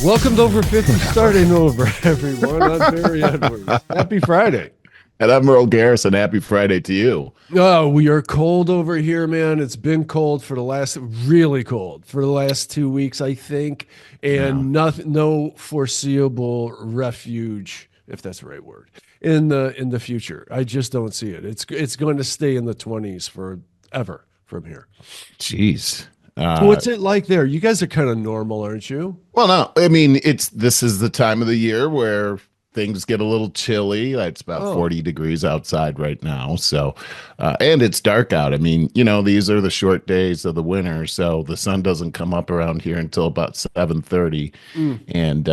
Welcome to Over 50, starting over, everyone. I'm Barry Edwards. Happy Friday. And I'm Earl Garrison. Happy Friday to you. Oh, we are cold over here, man. It's been cold for the last, really cold for the last 2 weeks, I think, and no foreseeable refuge, if that's the right word, in the future. I just don't see it. It's going to stay in the 20s forever from here. Jeez. What's it like there? You guys are kind of normal, aren't you? Well, no, I mean, this is the time of the year where things get a little chilly. It's about 40 degrees outside right now. So, and it's dark out. I mean, these are the short days of the winter. So the sun doesn't come up around here until about 7:30. And,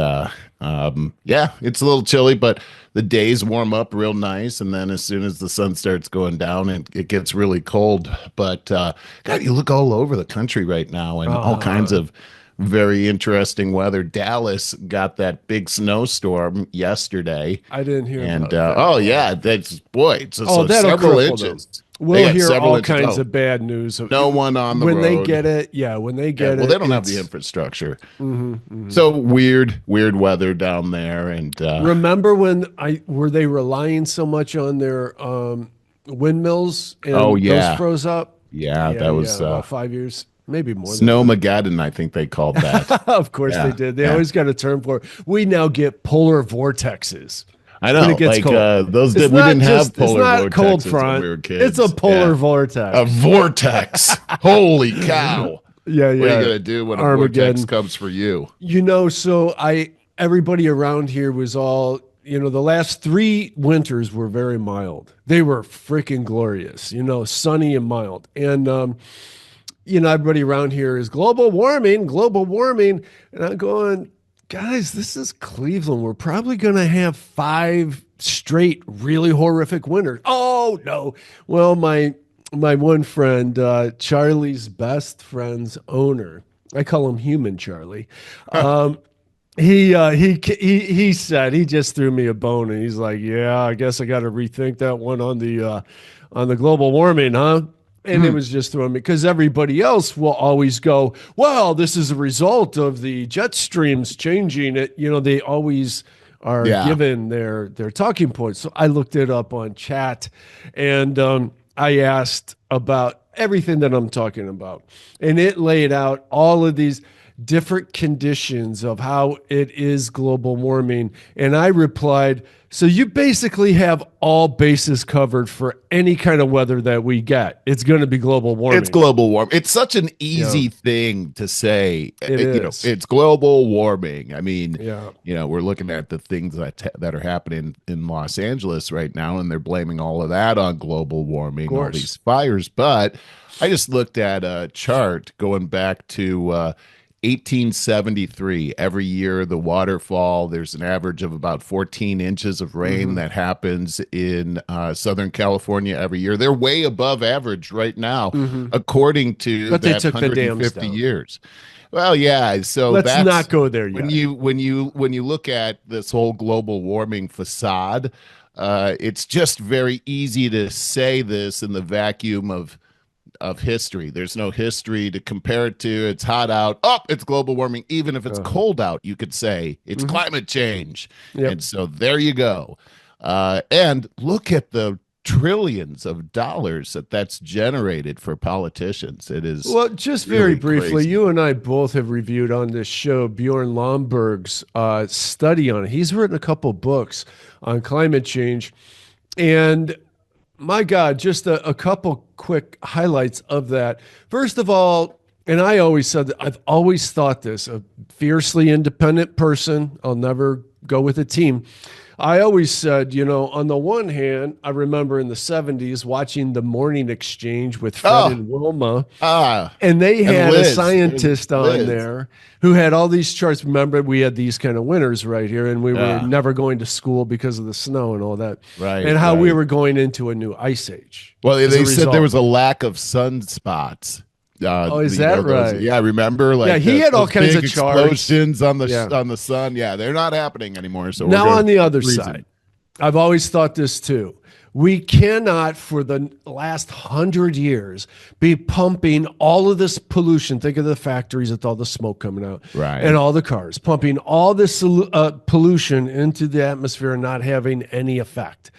yeah, it's a little chilly, but the days warm up real nice. And then as soon as the sun starts going down, it gets really cold. But, God, you look all over the country right now and all kinds of very interesting weather. Dallas got that big snowstorm yesterday. I didn't hear and, about that. Oh, yeah, that's, boy, it's that'll several cripple inches. them. We'll hear all kinds of bad news. No one on the road. When they get it, when they get it. Well, they don't have the infrastructure. So weird weather down there. And remember when were they relying so much on their windmills and those froze up? Yeah, that was about 5 years. Maybe more. Snowmageddon, I think they called that. Of course they did. They always got a term for it. We now get polar vortexes. I know. It gets cold. We didn't have polar vortexes not cold front. when we were kids. It's a polar vortex. A vortex. Holy cow. Yeah. What are you going to do when a vortex comes for you? So everybody around here was all, the last 3 winters were very mild. They were freaking glorious, sunny and mild. And, everybody around here is global warming. And I'm going, guys, this is Cleveland. We're probably going to have 5 straight really horrific winters. Oh, no. Well, my one friend, Charlie's best friend's owner, I call him Human Charlie. He said, he just threw me a bone, and he's like, yeah, I guess I got to rethink that one on the global warming, huh? And it was just throwing me, because everybody else will always go, well, this is a result of the jet streams changing it. They always are given their talking points. So I looked it up on chat, and I asked about everything that I'm talking about. And it laid out all of these different conditions of how it is global warming. And I replied, so you basically have all bases covered for any kind of weather that we get. It's going to be global warming. It's global warming. It's such an easy thing to say. It's global warming. I mean, we're looking at the things that are happening in Los Angeles right now, and they're blaming all of that on global warming, all these fires. But I just looked at a chart going back to 1873. Every year, the waterfall, there's an average of about 14 inches of rain that happens in Southern California every year. They're way above average right now, according to but that they took 150 the dams years. Well, yeah. So let's not go there yet. When you look at this whole global warming facade, it's just very easy to say this in the vacuum of history. There's no history to compare it to. It's hot out. Oh, it's global warming. Even if it's cold out, you could say it's climate change. And so there you go. And look at the trillions of dollars that's generated for politicians. It is just really very briefly, crazy. You and I both have reviewed on this show Bjorn Lomborg's study on it. He's written a couple books on climate change, and my God, just a couple quick highlights of that. First of all, and I always said that I've always thought this, a fiercely independent person, I'll never go with a team. I always said, on the one hand, I remember in the 70s watching the Morning Exchange with Fred and Wilma, and they had a scientist on there who had all these charts. Remember, we had these kind of winters right here, and we were never going to school because of the snow and all that, and how we were going into a new ice age. Well, they said there was a lack of sunspots. Is that right? Yeah, remember? He had all kinds of explosions on the sun. Yeah, they're not happening anymore. So now on the other side, I've always thought this too. We cannot, for the last 100 years, be pumping all of this pollution. Think of the factories with all the smoke coming out, Right. and all the cars, pumping all this pollution into the atmosphere and not having any effect.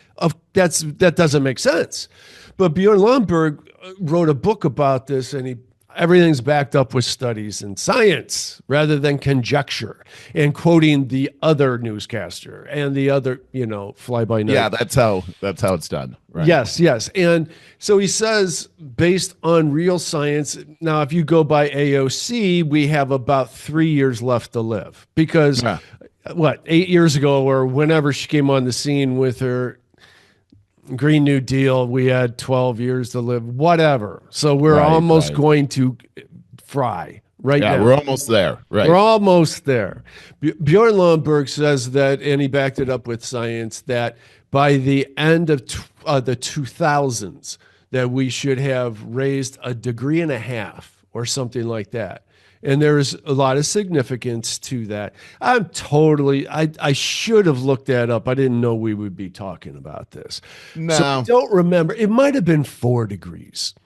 That doesn't make sense. But Bjorn Lomborg wrote a book about this, and everything's backed up with studies and science rather than conjecture, and quoting the other newscaster and the other, fly by night. Yeah, that's how it's done. Right. Yes. And so he says, based on real science, now if you go by AOC, we have about 3 years left to live because 8 years ago or whenever she came on the scene with her Green New Deal, we had 12 years to live, whatever. So we're almost going to fry now. Yeah, we're almost there. Right. We're almost there. Bjorn Lomborg says that, and he backed it up with science, that by the end of the 2000s, that we should have raised 1.5 degrees or something like that. And there's a lot of significance to that. I should have looked that up. I didn't know we would be talking about this. No. So I don't remember. It might have been 4 degrees.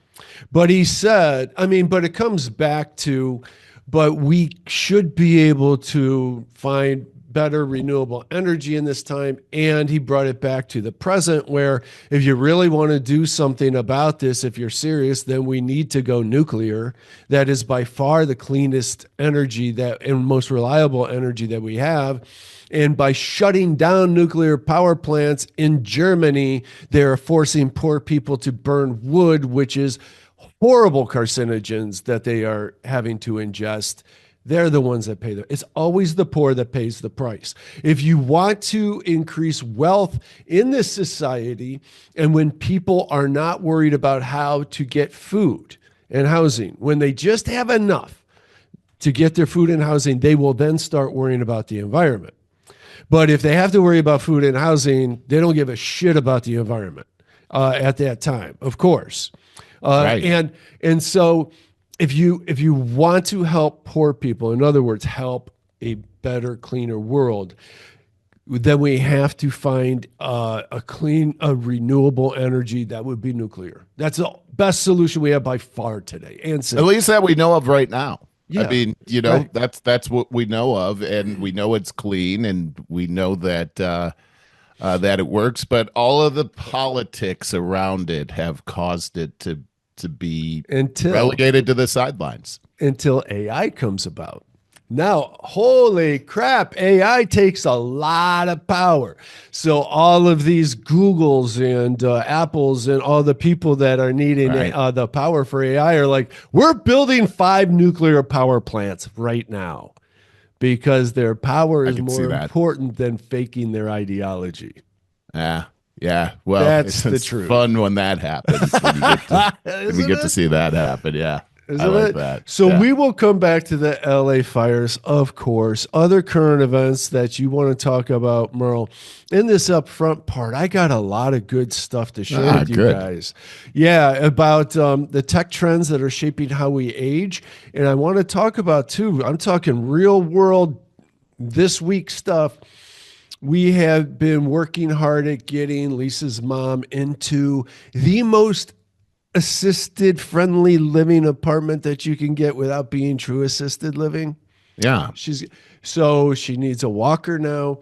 But he said, but it comes back to, but we should be able to find better renewable energy in this time. And he brought it back to the present, where if you really want to do something about this, if you're serious, then we need to go nuclear. That is by far the cleanest energy and most reliable energy that we have. And by shutting down nuclear power plants in Germany, they're forcing poor people to burn wood, which is horrible carcinogens that they are having to ingest. They're the ones that pay it's always the poor that pays the price. If you want to increase wealth in this society, and when people are not worried about how to get food and housing, when they just have enough to get their food and housing, they will then start worrying about the environment. But if they have to worry about food and housing, they don't give a shit about the environment at that time, of course. Right. And so if you want to help poor people, in other words, help a better, cleaner world, then we have to find a renewable energy that would be nuclear. That's the best solution we have by far today. And at least that we know of right now. Yeah, I mean, right. that's what we know of, and we know it's clean, and we know that that it works. But all of the politics around it have caused it to be relegated to the sidelines until AI comes about. Now, holy crap, AI takes a lot of power. So all of these Googles and Apples and all the people that are needing the power for AI are like, we're building 5 nuclear power plants right now because their power is more important than faking their ideology. Yeah. Well, that's it's the truth. Fun when that happens. When we get to see that happen. Yeah. I like that. So we will come back to the LA fires, of course. Other current events that you want to talk about, Merle. In this upfront part, I got a lot of good stuff to share with you guys. Yeah, about the tech trends that are shaping how we age. And I want to talk about, too, I'm talking real world this week stuff. We have been working hard at getting Lisa's mom into the most assisted friendly living apartment that you can get without being true assisted living. Yeah. So she needs a walker now.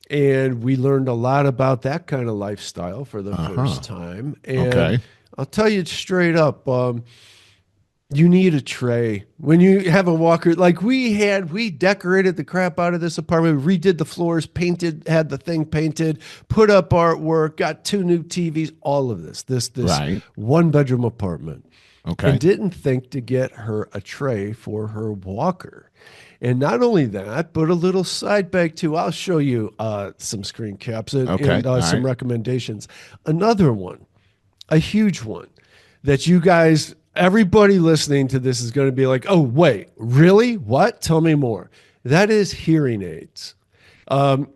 And we learned a lot about that kind of lifestyle for the first time. And I'll tell you straight up, you need a tray. When you have a walker, like we decorated the crap out of this apartment, redid the floors, had the thing painted, put up artwork, got 2 new TVs, all of this 1-bedroom apartment. Okay. And didn't think to get her a tray for her walker. And not only that, but a little side bag too. I'll show you some screen caps and some recommendations. Another one, a huge one that you guys, everybody listening to this is going to be like, oh, wait, really? What? Tell me more. That is hearing aids. It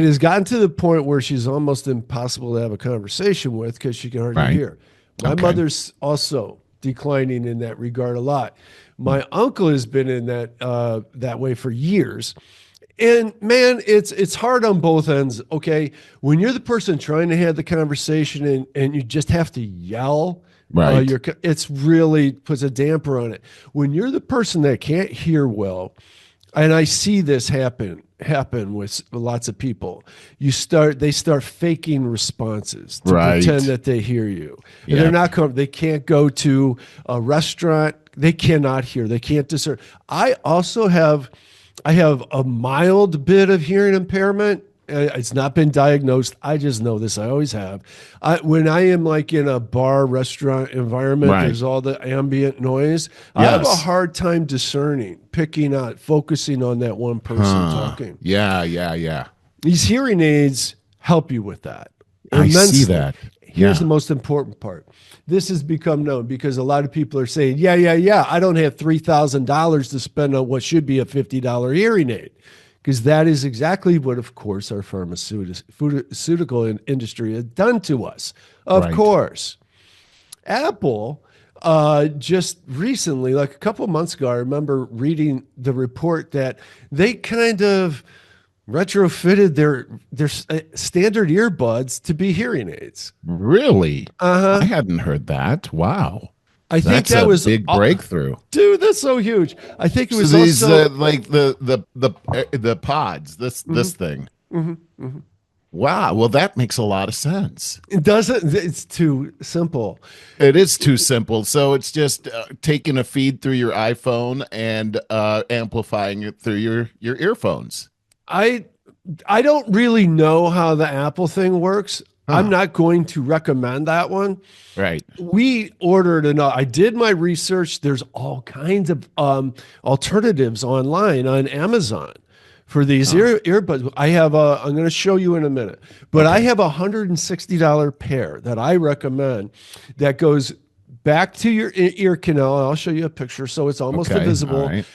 has gotten to the point where she's almost impossible to have a conversation with because she can hardly hear. My mother's also declining in that regard a lot. My uncle has been in that way for years. And man, it's hard on both ends. Okay, when you're the person trying to have the conversation and you just have to yell, Right. it's really puts a damper on it. When you're the person that can't hear well, and I see this happen with lots of people. They start faking responses to pretend that they hear you. And they're not they can't go to a restaurant. They cannot hear. They can't discern. I have a mild bit of hearing impairment. It's not been diagnosed. I just know this. I always have. When I am like in a bar, restaurant environment, there's all the ambient noise. I have a hard time discerning, picking out, focusing on that one person talking. Yeah. These hearing aids help you with that. I see that. Here's the most important part. This has become known because a lot of people are saying, yeah, I don't have $3,000 to spend on what should be a $50 hearing aid. Because that is exactly what, of course, our pharmaceutical industry has done to us. Of course. Apple, just recently, like a couple of months ago, I remember reading the report that they kind of retrofitted their standard earbuds to be hearing aids. Really? I hadn't heard that. Wow. I think that was a big breakthrough, dude. That's so huge. I think it was these also like the pods. This thing. Wow. Well, that makes a lot of sense. It doesn't. It's too simple. It is too simple. So it's just taking a feed through your iPhone and amplifying it through your earphones. I don't really know how the Apple thing works. I'm not going to recommend that one. Right. We ordered I did my research. There's all kinds of alternatives online on Amazon for these earbuds. I'm going to show you in a minute, but I have a $160 pair that I recommend that goes back to your ear canal. I'll show you a picture so it's almost invisible. Right.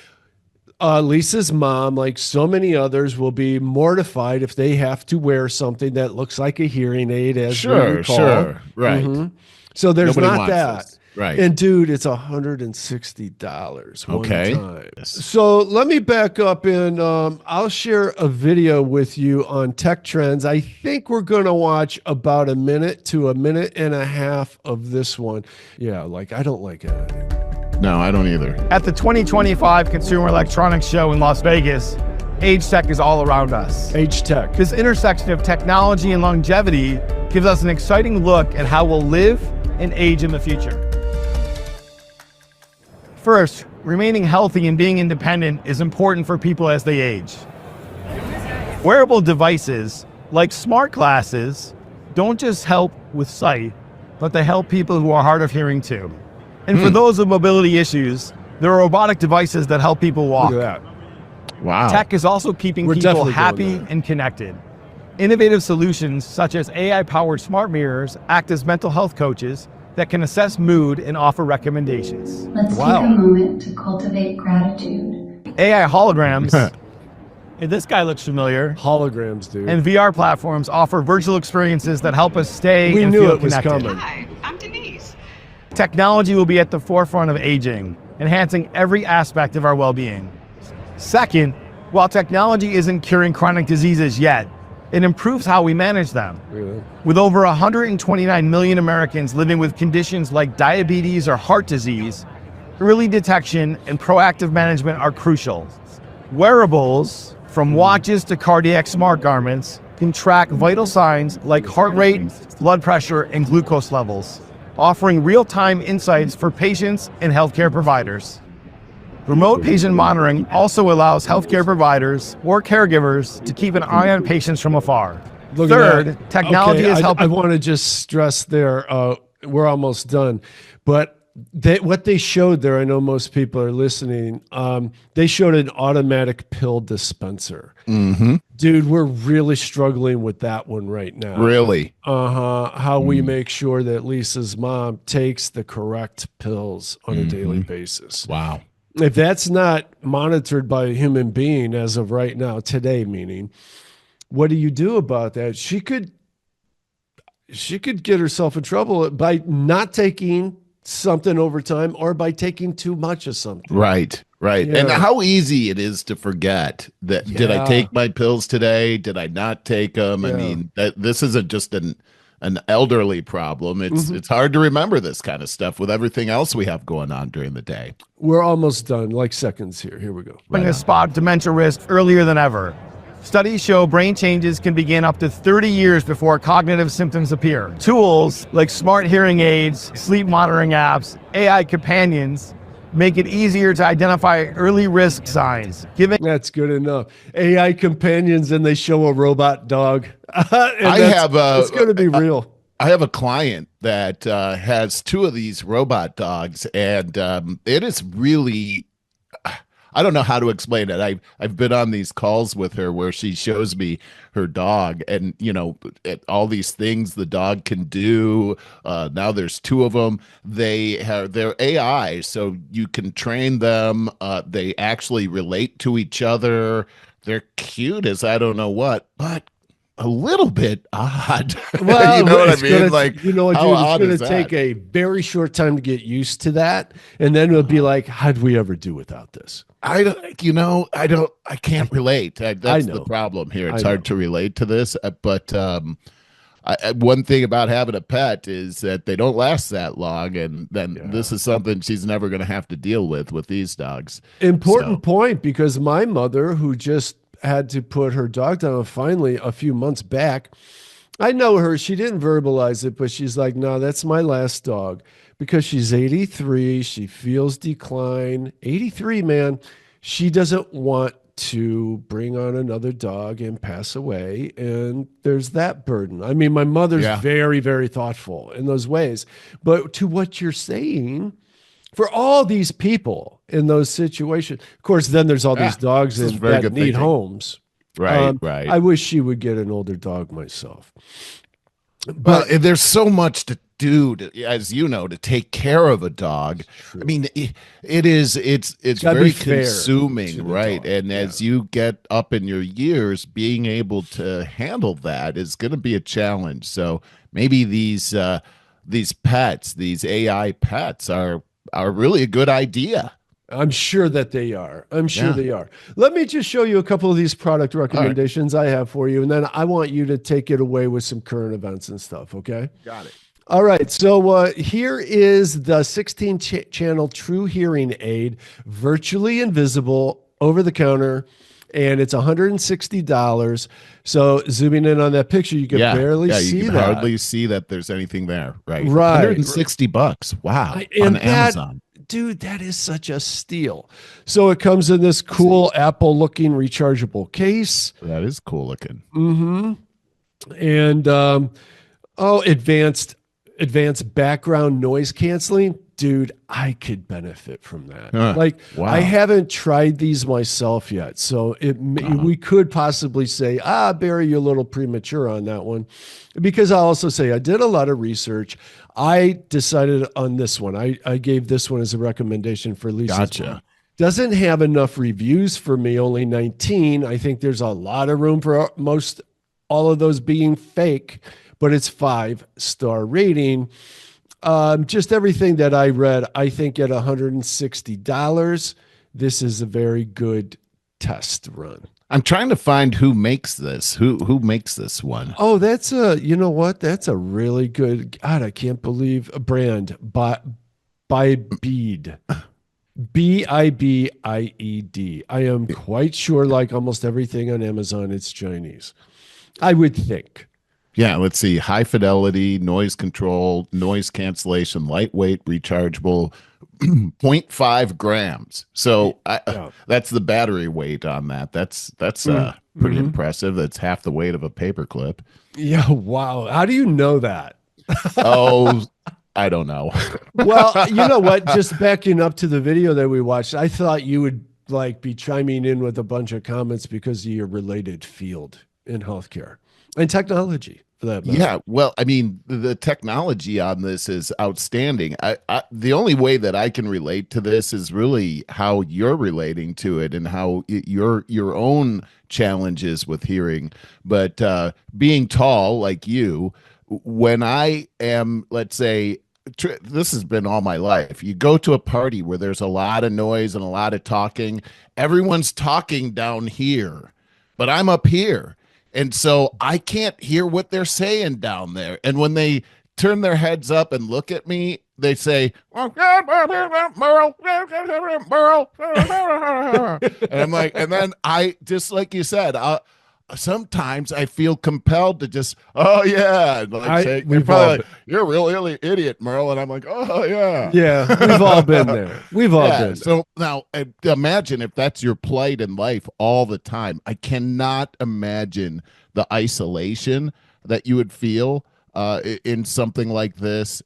Lisa's mom, like so many others, will be mortified if they have to wear something that looks like a hearing aid, as we recall. Sure, right. So there's Nobody not that. This. Right. And dude, it's $160 one time. Yes. So let me back up and I'll share a video with you on tech trends. I think we're going to watch about 1 minute to 1.5 minutes of this one. Yeah, like I don't like editing. No, I don't either. At the 2025 Consumer Electronics Show in Las Vegas, AgeTech is all around us. AgeTech. This intersection of technology and longevity gives us an exciting look at how we'll live and age in the future. First, remaining healthy and being independent is important for people as they age. Wearable devices, like smart glasses, don't just help with sight, but they help people who are hard of hearing too. And for those with mobility issues, there are robotic devices that help people walk. Look at that. Wow. Tech is also keeping people happy and connected. Innovative solutions such as AI-powered smart mirrors act as mental health coaches that can assess mood and offer recommendations. Let's take a moment to cultivate gratitude. AI holograms, and this guy looks familiar. Holograms, dude. And VR platforms offer virtual experiences that help us stay We and knew feel it was connected. coming. Hi, I'm Denise. Technology will be at the forefront of aging, enhancing every aspect of our well-being. Second, while technology isn't curing chronic diseases yet, it improves how we manage them. Really? With over 129 million Americans living with conditions like diabetes or heart disease, early detection and proactive management are crucial. Wearables, from watches to cardiac smart garments, can track vital signs like heart rate, blood pressure, and glucose levels, offering real-time insights for patients and healthcare providers. Remote patient monitoring also allows healthcare providers or caregivers to keep an eye on patients from afar. Look Third, at that. technology is helping. I want to just stress there, we're almost done, but what they showed there, I know most people are listening, they showed an automatic pill dispenser. Dude, we're really struggling with that one right now. Really? How we make sure that Lisa's mom takes the correct pills on a daily basis. Wow. If that's not monitored by a human being as of right now, today meaning, what do you do about that? She could get herself in trouble by not taking something over time or by taking too much of something. Right. Right. And Yeah. how easy it is to forget that. Did I Yeah. take my pills today? Did I not take them? I Yeah. mean, this isn't just an elderly problem. It's hard to remember this kind of stuff with everything else we have going on during the day. We're almost done, like seconds here. Here we go. To spot dementia risk earlier than ever. Studies show brain changes can begin up to 30 years before cognitive symptoms appear. Tools like smart hearing aids, sleep monitoring apps, AI companions make it easier to identify early risk signs. That's good enough. AI companions, and they show a robot dog. It's going to be real. I have a client that has 2 of these robot dogs, and it is really, I don't know how to explain it. I've been on these calls with her where she shows me her dog, and all these things the dog can do. Now there's 2 of them. They're AI, so you can train them. They actually relate to each other. They're cute as I don't know what, but a little bit odd. Well, you know what I mean? Gonna, like, you know what, how dude? odd It's is going to that? take a very short time to get used to that, and then it'll be like, how'd we ever do without this? I can't relate. That's know. the problem here. It's I hard know. to relate to this, but one thing about having a pet is that they don't last that long, and then this is something she's never going to have to deal with these dogs. Important So- point, because my mother, who just had to put her dog down finally a few months back, I know her. She didn't verbalize it, but she's like, no, that's my last dog, because she's 83. She feels decline. 83, man. She doesn't want to bring on another dog and pass away. And there's that burden. I mean, my mother's very, very thoughtful in those ways. But to what you're saying, for all these people in those situations, of course, then there's all these dogs this is that very need good thinking. homes. Right. I wish she would get an older dog myself. Well, there's so much to do, as you know, to take care of a dog. I mean, it's gotta very be fair to consuming, the right? dog. And as you get up in your years, being able to handle that is going to be a challenge. So maybe these pets, these AI pets, are really a good idea. I'm sure that they are. They are. Let me just show you a couple of these product recommendations I have for you, and then I want you to take it away with some current events and stuff, okay? Got it. All right, so here is the 16-channel True Hearing Aid, virtually invisible, over the counter, and it's $160. So zooming in on that picture, you can barely see you can that. hardly see that there's anything there, right? Right. $160. Wow. And on Amazon. Dude, that is such a steal. So it comes in this cool Apple-looking rechargeable case. That is cool looking. And advanced background noise canceling. Dude, I could benefit from that. Wow. I haven't tried these myself yet, so we could possibly say, Barry, you're a little premature on that one, because I'll also say I did a lot of research. I decided on this one. I gave this one as a recommendation for Lisa's Gotcha. mom. Doesn't have enough reviews for me, only 19. I think there's a lot of room for all of those being fake, but it's 5-star rating. Just everything that I read, I think at $160, this is a very good test run. I'm trying to find who makes this. Who makes this one? Oh, that's you know what? That's a really good, God, I can't believe a brand. BIBIED. BIBIED. I am quite sure, like almost everything on Amazon, it's Chinese. I would think. Yeah, let's see. High fidelity, noise control, noise cancellation, lightweight, rechargeable, 0.5 grams. So that's the battery weight on that. That's pretty impressive. That's half the weight of a paperclip. Yeah, wow. How do you know that? Oh, I don't know. Well, you know what? Just backing up to the video that we watched, I thought you would be chiming in with a bunch of comments because of your related field in healthcare and technology. For that matter. Yeah, well, I mean, the technology on this is outstanding. The only way that I can relate to this is really how you're relating to it and how your own challenges with hearing. But being tall like you, when I am, let's say, this has been all my life. You go to a party where there's a lot of noise and a lot of talking. Everyone's talking down here, but I'm up here. And so I can't hear what they're saying down there. And when they turn their heads up and look at me, they say, Merle. And I'm like, and then I, just like you said, sometimes I feel compelled to just, oh yeah, like say, you're probably like, you're a real idiot, Merle, and I'm like, oh yeah, we've all been there. We've all been there. So now, imagine if that's your plight in life all the time. I cannot imagine the isolation that you would feel in something like this.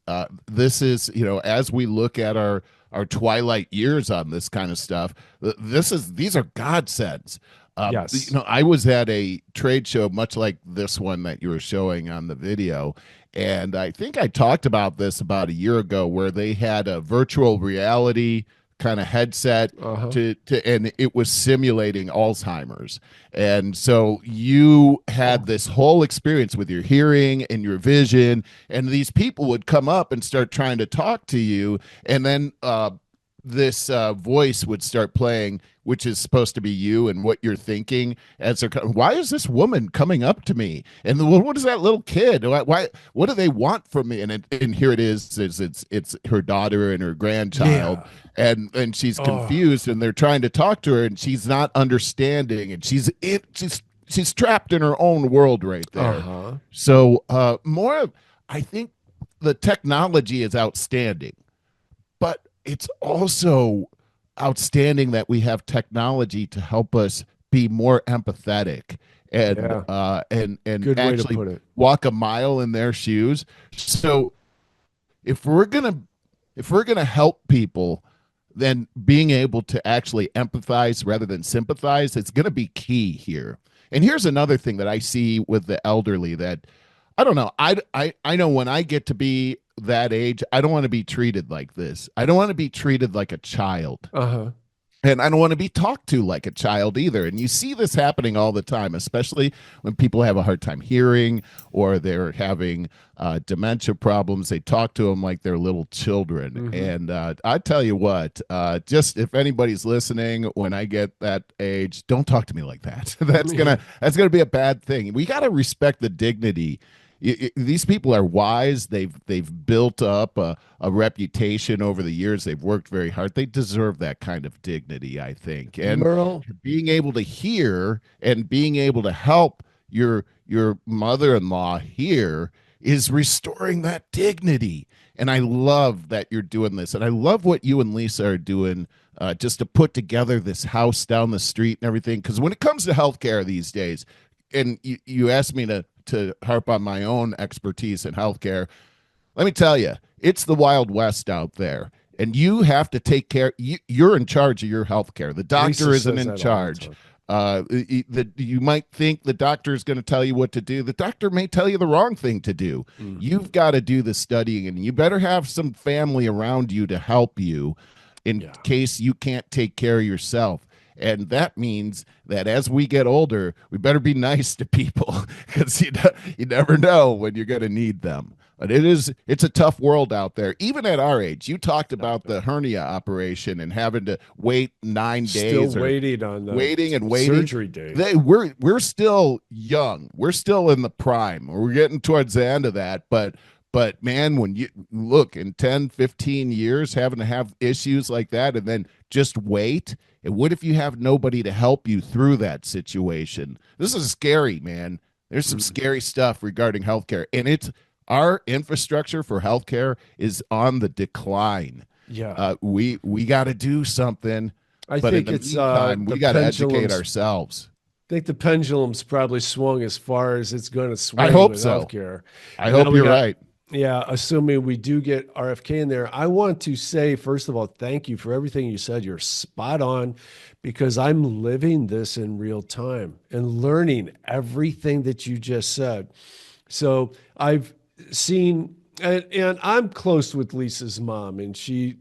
This is, as we look at our twilight years on this kind of stuff, these are godsends. Yes. I was at a trade show much like this one that you were showing on the video, and I think I talked about this about a year ago, where they had a virtual reality kind of headset and it was simulating Alzheimer's. And so you had this whole experience with your hearing and your vision, and these people would come up and start trying to talk to you, and then this voice would start playing, which is supposed to be you and what you're thinking as they're why is this woman coming up to me, and what is that little kid, what do they want from me, and here it is, it's her daughter and her grandchild, and she's confused, and they're trying to talk to her, and she's not understanding, and she's trapped in her own world right there. So I think the technology is outstanding, but it's also outstanding that we have technology to help us be more empathetic and Good actually way to put it. walk a mile in their shoes. So if we're gonna help people, then being able to actually empathize rather than sympathize, it's gonna be key here. And here's another thing that I see with the elderly that I don't know. I know when I get to be that age, I don't want to be treated like this. I don't want to be treated like a child. And I don't want to be talked to like a child either. And you see this happening all the time, especially when people have a hard time hearing or they're having dementia problems. They talk to them like they're little children. And I tell you what, just if anybody's listening, when I get that age, don't talk to me like that. That's gonna be a bad thing. We got to respect the dignity. These people are wise. They've built up a reputation over the years. They've worked very hard. They deserve that kind of dignity, I think. And Merle, being able to hear and being able to help your mother-in-law hear is restoring that dignity. And I love that you're doing this. And I love what you and Lisa are doing just to put together this house down the street and everything. Because when it comes to healthcare these days, and you asked me to harp on my own expertise in healthcare, let me tell you, it's the Wild West out there, and you have to take care. You're in charge of your healthcare. The doctor isn't in charge. You might think the doctor is going to tell you what to do. The doctor may tell you the wrong thing to do. You've got to do the studying, and you better have some family around you to help you in case you can't take care of yourself. And that means that as we get older, we better be nice to people, because you never know when you're going to need them. But it's a tough world out there, even at our age. You talked about the hernia operation and having to wait 9 days. Still waiting on the waiting surgery day. We're still young. We're still in the prime. We're getting towards the end of that. But man, when you look in 10, 15 years, having to have issues like that and then just wait. And what if you have nobody to help you through that situation? This is scary, man. There's some scary stuff regarding healthcare. And our infrastructure for healthcare is on the decline. Yeah. We got to do something. I think it's meantime, we got to educate ourselves. I think the pendulum's probably swung as far as it's going to swing. I hope with so. Healthcare. I hope you're right. Yeah, assuming we do get RFK in there, I want to say, first of all, thank you for everything you said. You're spot on, because I'm living this in real time and learning everything that you just said. So I've seen, and I'm close with Lisa's mom, and she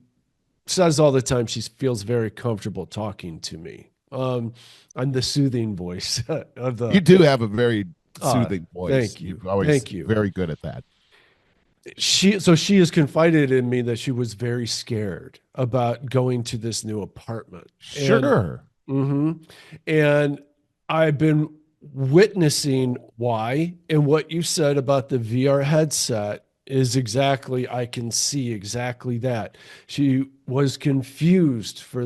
says all the time she feels very comfortable talking to me. I'm the soothing voice of the. You do have a very soothing voice. Thank you. You're always very good at that. she has confided in me that she was very scared about going to this new apartment. Sure. And I've been witnessing why, and what you said about the VR headset is exactly, I can see exactly that. She was confused for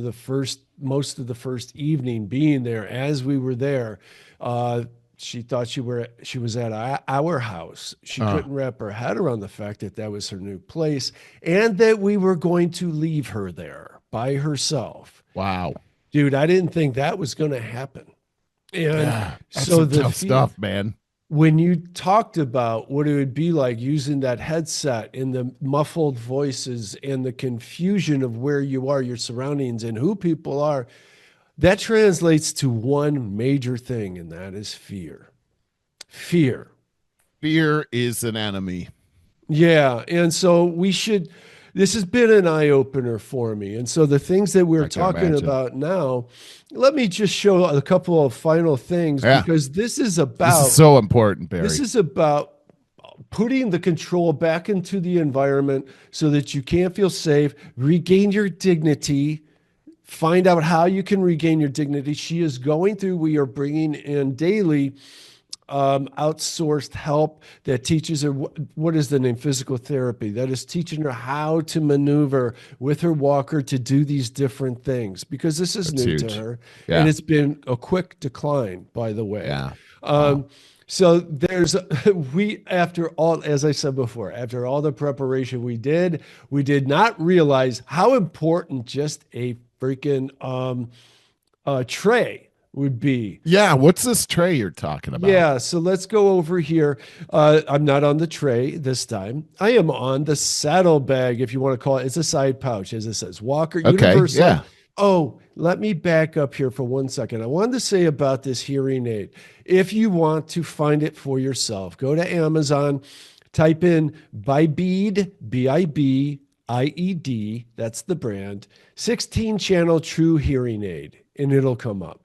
most of the first evening being there. As we were there, she thought she was at our house. She couldn't wrap her head around the fact that that was her new place and that we were going to leave her there by herself. Wow. Dude, I didn't think that was going to happen. And That's so some tough stuff, man. When you talked about what it would be like using that headset and the muffled voices and the confusion of where you are, your surroundings, and who people are, that translates to one major thing, and that is fear. Fear. Fear is an enemy. Yeah. And so this has been an eye-opener for me. And so the things that we're talking about now, let me just show a couple of final things because this is so important, Barry. This is about putting the control back into the environment so that you can feel safe, regain your dignity, find out how you can regain your dignity. We are bringing in daily outsourced help that teaches her what is the name? Physical therapy. That is teaching her how to maneuver with her walker to do these different things because this is new to her. Yeah. And it's been a quick decline, by the way. Yeah. So after all, as I said before, after all the preparation we did not realize how important just a freaking tray would be. Yeah, what's this tray you're talking about? Yeah, so let's go over here. I'm not on the tray this time. I am on the saddlebag, if you want to call it. It's a side pouch, as it says. Walker Universal. Yeah. Oh, let me back up here for 1 second. I wanted to say about this hearing aid. If you want to find it for yourself, go to Amazon, type in BIBIED, BIBIED, that's the brand, 16-channel true hearing aid, and it'll come up.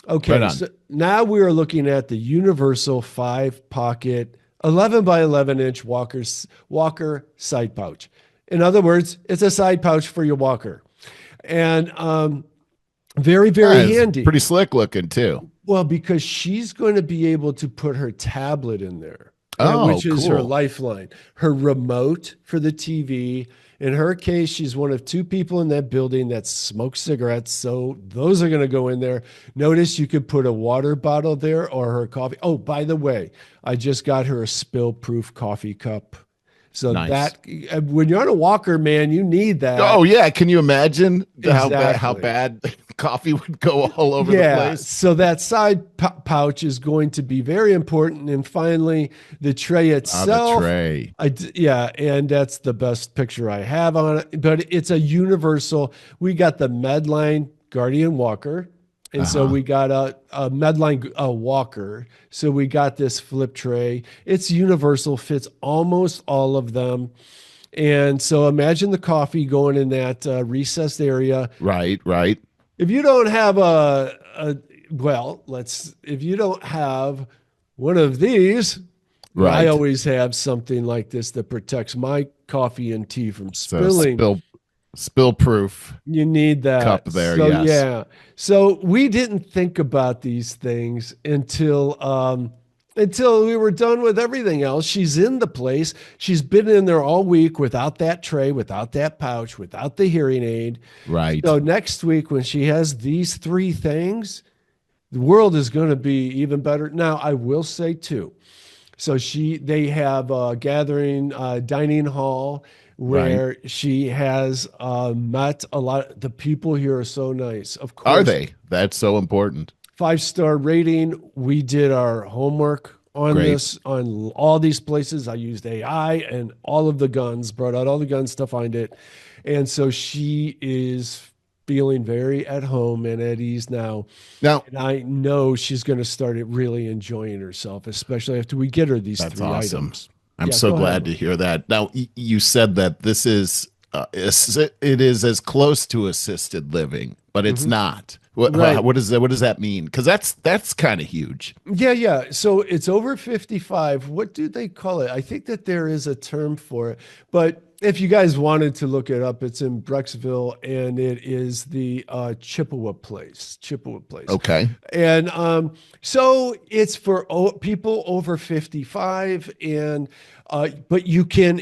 Okay, so now we are looking at the Universal 5-pocket 11 by 11 inch Walker side pouch. In other words, it's a side pouch for your walker. And very, very handy. Pretty slick looking too. Well, because she's going to be able to put her tablet in there, which is her lifeline, her remote for the TV. In her case, she's one of 2 people in that building that smoke cigarettes, so those are going to go in there. Notice you could put a water bottle there or her coffee. Oh, by the way, I just got her a spill-proof coffee cup. So that when you're on a walker, man, you need that. Oh yeah, can you imagine how bad coffee would go all over the place? So that side pouch is going to be very important. And finally, the tray itself. The tray. And that's the best picture I have on it. But it's a universal. We got the Medline Guardian Walker. And so we got a Medline walker. So we got this flip tray. It's universal, fits almost all of them. And so imagine the coffee going in that recessed area. Right. If you don't have if you don't have one of these, I always have something like this that protects my coffee and tea from spilling. Spill proof. You need that cup there. So, yes. Yeah. So we didn't think about these things until we were done with everything else. She's in the place. She's been in there all week without that tray, without that pouch, without the hearing aid. Right. So next week when she has these 3 things, the world is going to be even better. Now I will say too. So they have a gathering dining hall where she has met a lot. The people here are so nice. Of course. Are they? That's so important. 5-star rating. We did our homework on this, on all these places. I used AI and all of the guns, brought out all the guns to find it. And so she is feeling very at home and at ease now. And I know she's going to start really enjoying herself, especially after we get her these 3 items. I'm so glad to hear that. Now, you said that this is it is as close to assisted living, but it's not. Right. What does that mean? Because that's kind of huge. Yeah. So it's over 55. What do they call it? I think that there is a term for it. But if you guys wanted to look it up, it's in Brecksville, and it is the Chippewa place. Okay. And so it's for people over 55, and but you can.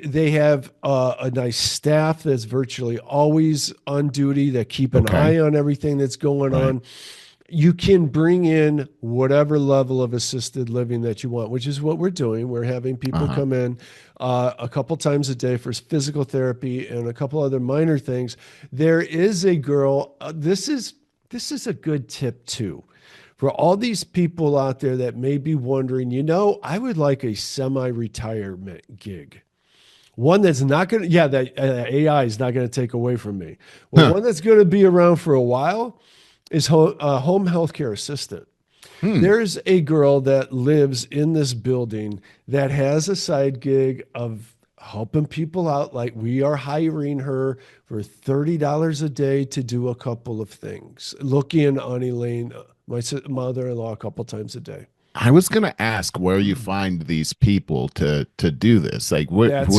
They have a nice staff that's virtually always on duty that keep an eye on everything that's going on. You can bring in whatever level of assisted living that you want, which is what we're doing. We're having people come in a couple times a day for physical therapy and a couple other minor things. There is a girl. This is a good tip too, for all these people out there that may be wondering. I would like a semi-retirement gig. One that's not going to, that AI is not going to take away from me. Well, one that's going to be around for a while is home healthcare assistant. There's a girl that lives in this building that has a side gig of helping people out. Like, we are hiring her for $30 a day to do a couple of things. Look in on Elaine, my mother-in-law, a couple times a day. I was going to ask where you find these people to do this. Like,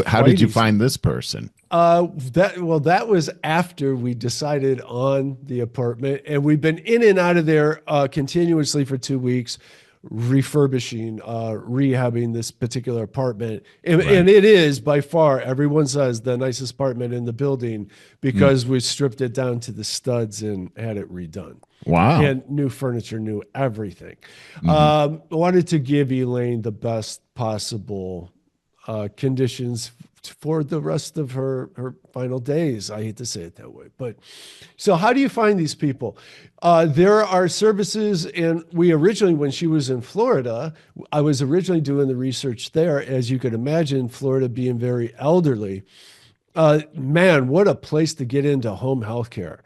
how did you find this person? That was after we decided on the apartment, and we've been in and out of there continuously for 2 weeks, refurbishing, rehabbing this particular apartment. And it is by far, everyone says, the nicest apartment in the building, because we stripped it down to the studs and had it redone. Wow. And new furniture, new everything. Wanted to give Elaine the best possible conditions for the rest of her final days. I hate to say it that way. But so how do you find these people? There are services, and we originally, when she was in Florida, I was originally doing the research there. As you could imagine, Florida being very elderly, man, what a place to get into home health care.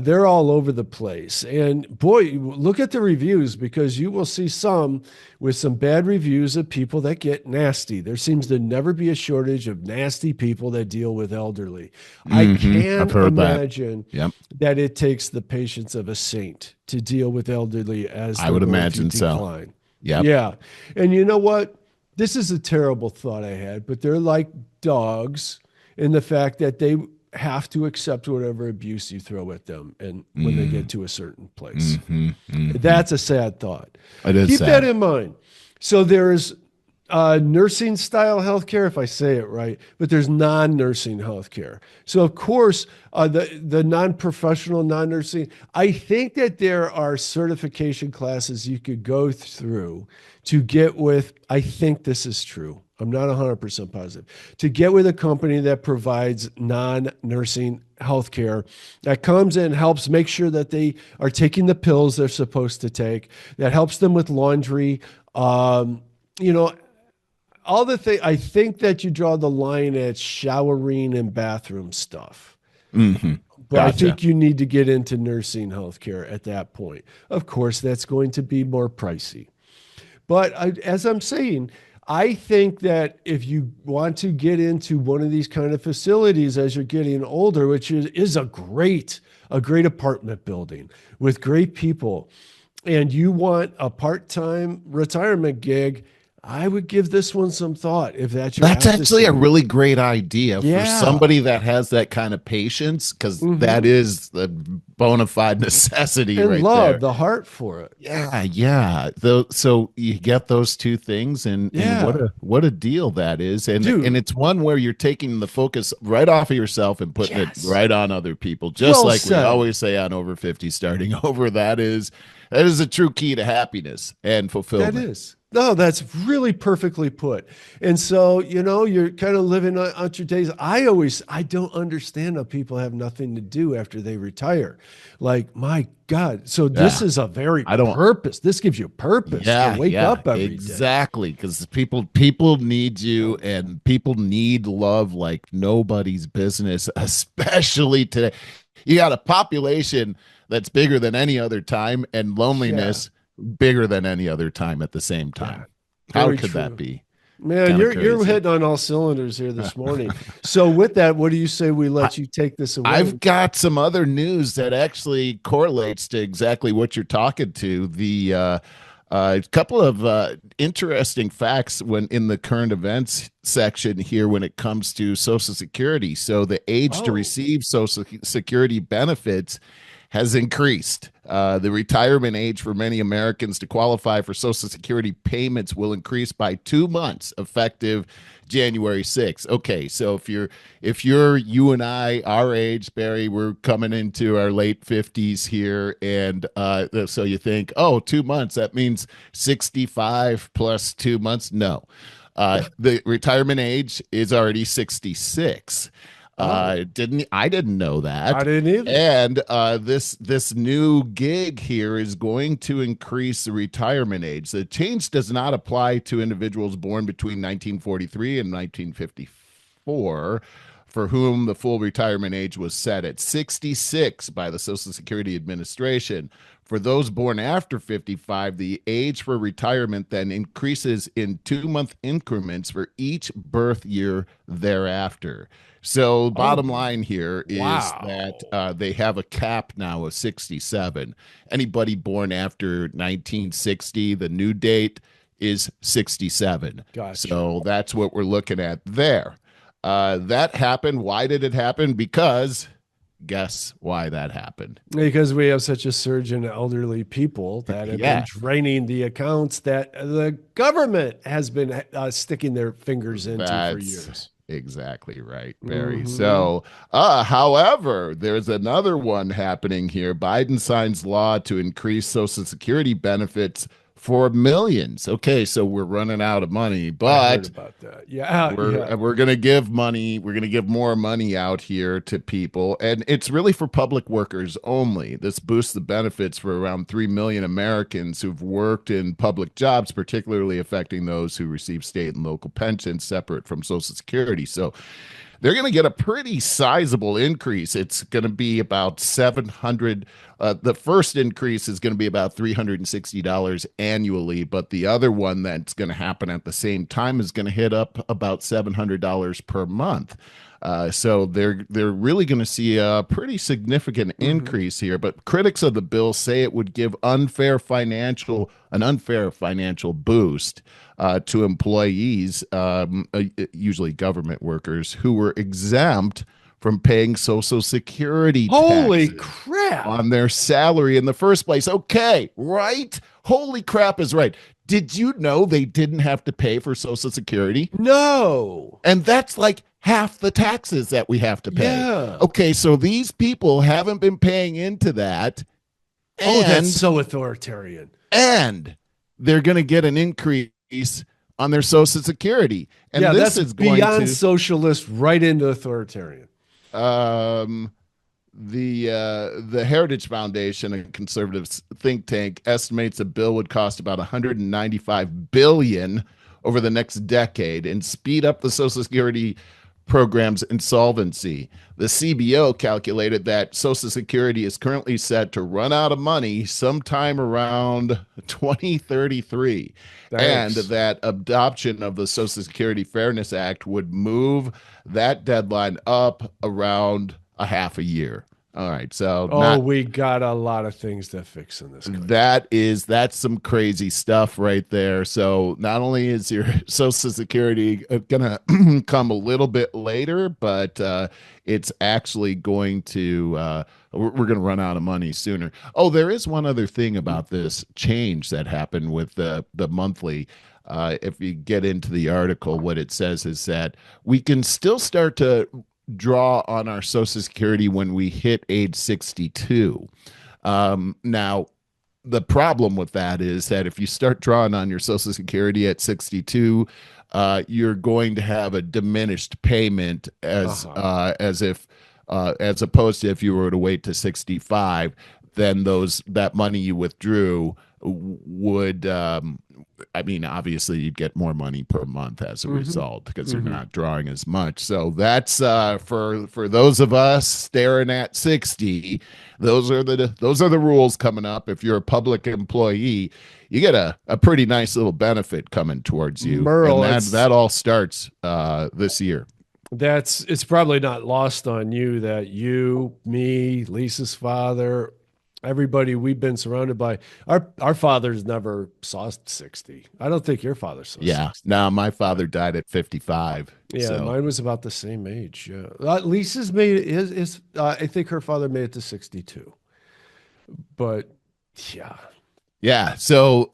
They're all over the place. And boy, look at the reviews, because you will see some with some bad reviews of people that get nasty. There seems to never be a shortage of nasty people that deal with elderly. I can't imagine that it takes the patience of a saint to deal with elderly as I would imagine so. Yeah. And you know what? This is a terrible thought I had, but they're like dogs in the fact that they have to accept whatever abuse you throw at them, and when they get to a certain place. That's a sad thought. It is. Keep sad. that in mind. So there's nursing style healthcare, if I say it right, but there's non-nursing healthcare. So of course, the non-professional, non-nursing, I think that there are certification classes you could go through to get with, I think this is true, I'm not 100% positive, to get with a company that provides non-nursing healthcare, that comes in, helps make sure that they are taking the pills they're supposed to take, that helps them with laundry, all the things. I think that you draw the line at showering and bathroom stuff. But I think you need to get into nursing healthcare at that point. Of course, that's going to be more pricey. But as I'm saying, I think that if you want to get into one of these kind of facilities as you're getting older, which is a great apartment building with great people, and you want a part-time retirement gig, I would give this one some thought. If that's actually a really great idea for somebody that has that kind of patience, because that is the bona fide necessity, and right love there. The heart for it. Yeah. So you get those two things, and what a deal that is, and it's one where you're taking the focus right off of yourself and putting it right on other people, just well like said. We always say on Over 50 starting over. That is a true key to happiness and fulfillment. That is. No, that's really perfectly put. And so, you're kind of living out your days. I don't understand how people have nothing to do after they retire. Like, my God. So this is a very purpose. This gives you purpose to wake up every day. Exactly. Because people need you, and people need love like nobody's business, especially today. You got a population that's bigger than any other time, and loneliness bigger than any other time at the same time. How could that be? Man, Kind of you're crazy. hitting on all cylinders here this morning. So with that, what do you say we let you take this away? I've got some other news that actually correlates to exactly what you're talking to. The couple of interesting facts when in the current events section here when it comes to Social Security. So the age to receive Social Security benefits has increased. The retirement age for many Americans to qualify for Social Security payments will increase by 2 months, effective January 6th. Okay, so if you're you and I, our age, Barry, we're coming into our late 50s here, and so you think, oh, 2 months, that means 65 plus 2 months. No. The retirement age is already 66. I didn't know that. I didn't either. And this new gig here is going to increase the retirement age. The change does not apply to individuals born between 1943 and 1954, for whom the full retirement age was set at 66 by the Social Security Administration. For those born after 55, the age for retirement then increases in 2-month increments for each birth year thereafter. So bottom line here is that they have a cap now of 67. Anybody born after 1960, the new date is 67. Gotcha. So that's what we're looking at there. That happened. Why did it happen? Because guess why that happened? Because we have such a surge in elderly people that have been draining the accounts that the government has been sticking their fingers into for years. Exactly right, Barry. So, however, there's another one happening here. Biden signs law to increase Social Security benefits for millions. Okay, so we're running out of money, but I heard about that. We're going to give money. We're going to give more money out here to people, and it's really for public workers only. This boosts the benefits for around 3 million Americans who've worked in public jobs, particularly affecting those who receive state and local pensions separate from Social Security. So they're going to get a pretty sizable increase. It's going to be about 700. The first increase is going to be about $360 annually, but the other one that's going to happen at the same time is going to hit up about $700 per month. So they're really going to see a pretty significant increase here. But critics of the bill say it would give an unfair financial boost to employees, usually government workers, who were exempt from paying Social Security Holy taxes crap on their salary in the first place. Okay, right? Holy crap is right. Did you know they didn't have to pay for Social Security? No. And that's like half the taxes that we have to pay. Yeah. Okay, so these people haven't been paying into that. That's so authoritarian. And they're going to get an increase on their Social Security. And this is going beyond socialist, right into authoritarian. The Heritage Foundation, a conservative think tank, estimates a bill would cost about $195 billion over the next decade and speed up the Social Security program's insolvency. The CBO calculated that Social Security is currently set to run out of money sometime around 2033, and that adoption of the Social Security Fairness Act would move that deadline up around a half a year. All right, so we got a lot of things to fix in this country. That's some crazy stuff right there. So not only is your Social Security gonna come a little bit later, but it's actually going to we're going to run out of money sooner. Oh, there is one other thing about this change that happened with the monthly. If you get into the article, what it says is that we can still start to draw on our Social Security when we hit age 62. Now, the problem with that is that if you start drawing on your Social Security at 62, you're going to have a diminished payment as opposed to if you were to wait to 65, then that money you withdrew would I mean, obviously you'd get more money per month as a result because you're not drawing as much. So that's for those of us staring at 60. Those are the rules coming up. If you're a public employee, you get a pretty nice little benefit coming towards you. Merle, and that all starts this year. It's probably not lost on you that you, me, Lisa's father, everybody we've been surrounded by, our fathers never saw 60. I don't think your father saw 60. No, my father died at 55. Yeah, so. Mine was about the same age. Yeah. Lisa's made is I think her father made it to 62. But yeah. Yeah, so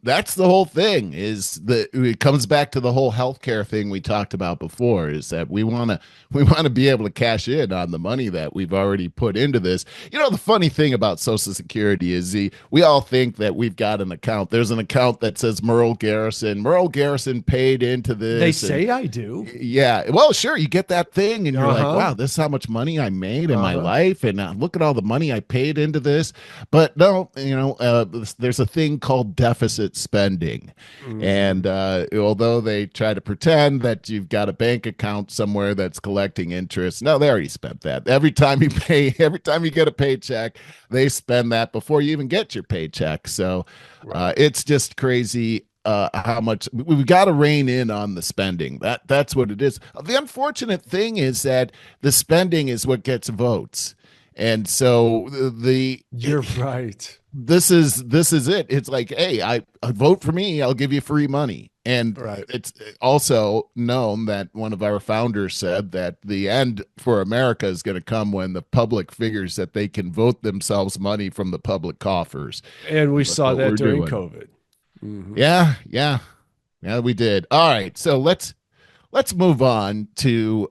that's the whole thing. It comes back to the whole healthcare thing we talked about before. Is that we want to be able to cash in on the money that we've already put into this. You know, the funny thing about Social Security is we all think that we've got an account. There's an account that says Merle Garrison. Merle Garrison paid into this. They say I do. Yeah, well, sure, you get that thing, and you're like, wow, this is how much money I made in my life, and look at all the money I paid into this. But no, you know, there's a thing called deficit spending. And although they try to pretend that you've got a bank account somewhere that's collecting interest, no, they already spent that. Every time you get a paycheck, they spend that before you even get your paycheck. So it's just crazy how much we've got to rein in on the spending. That's what it is. The unfortunate thing is that the spending is what gets votes. And so you're right. This is it. It's like, hey, I vote for me, I'll give you free money. And it's also known that one of our founders said that the end for America is going to come when the public figures that they can vote themselves money from the public coffers. And we saw that during COVID. Yeah, we did. All right, so let's move on to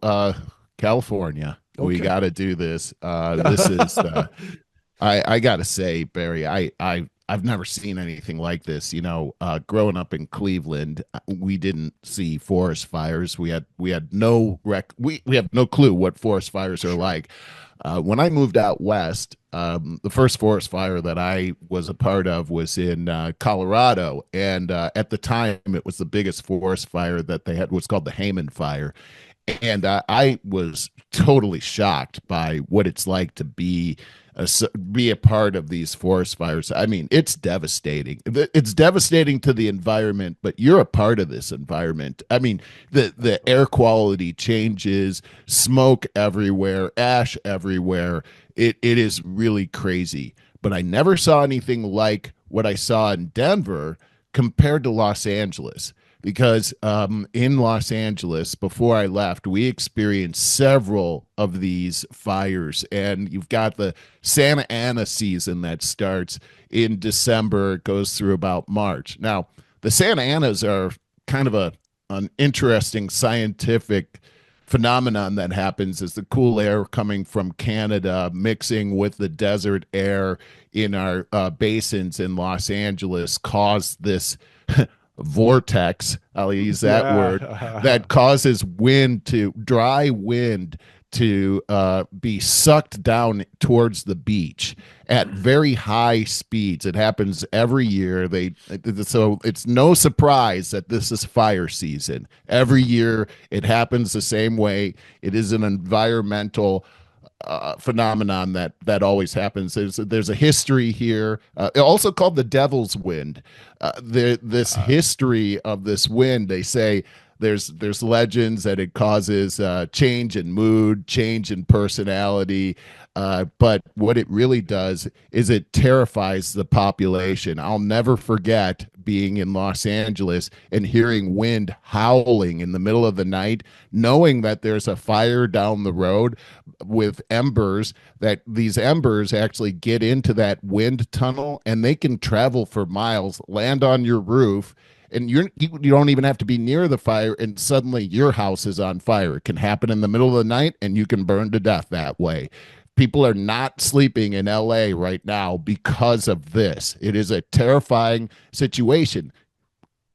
California. Okay. We got to do this. This is I got to say, Barry, I've never seen anything like this. You know, growing up in Cleveland, we didn't see forest fires. We have no clue what forest fires are like. When I moved out west, the first forest fire that I was a part of was in Colorado, and at the time, it was the biggest forest fire that they had. Was called the Hayman Fire. And I was totally shocked by what it's like to be a part of these forest fires. I mean, it's devastating. It's devastating to the environment, but you're a part of this environment. I mean, the air quality changes, smoke everywhere, ash everywhere. It is really crazy. But I never saw anything like what I saw in Denver compared to Los Angeles. Because in Los Angeles, before I left, we experienced several of these fires. And you've got the Santa Ana season that starts in December, goes through about March. Now, the Santa Anas are kind of an interesting scientific phenomenon that happens as the cool air coming from Canada mixing with the desert air in our basins in Los Angeles caused this vortex, I'll use that word, that causes dry wind to be sucked down towards the beach at very high speeds. It happens every year. So it's no surprise that this is fire season. Every year it happens the same way. It is an environmental phenomenon that always happens. There's a history here, also called the devil's wind. This history of this wind, they say there's legends that it causes change in mood, change in personality, but what it really does is it terrifies the population. I'll never forget being in Los Angeles and hearing wind howling in the middle of the night, knowing that there's a fire down the road with embers, that these embers actually get into that wind tunnel and they can travel for miles, land on your roof, and you don't even have to be near the fire, and suddenly your house is on fire. It can happen in the middle of the night and you can burn to death that way. People are not sleeping in LA right now because of this. It is a terrifying situation.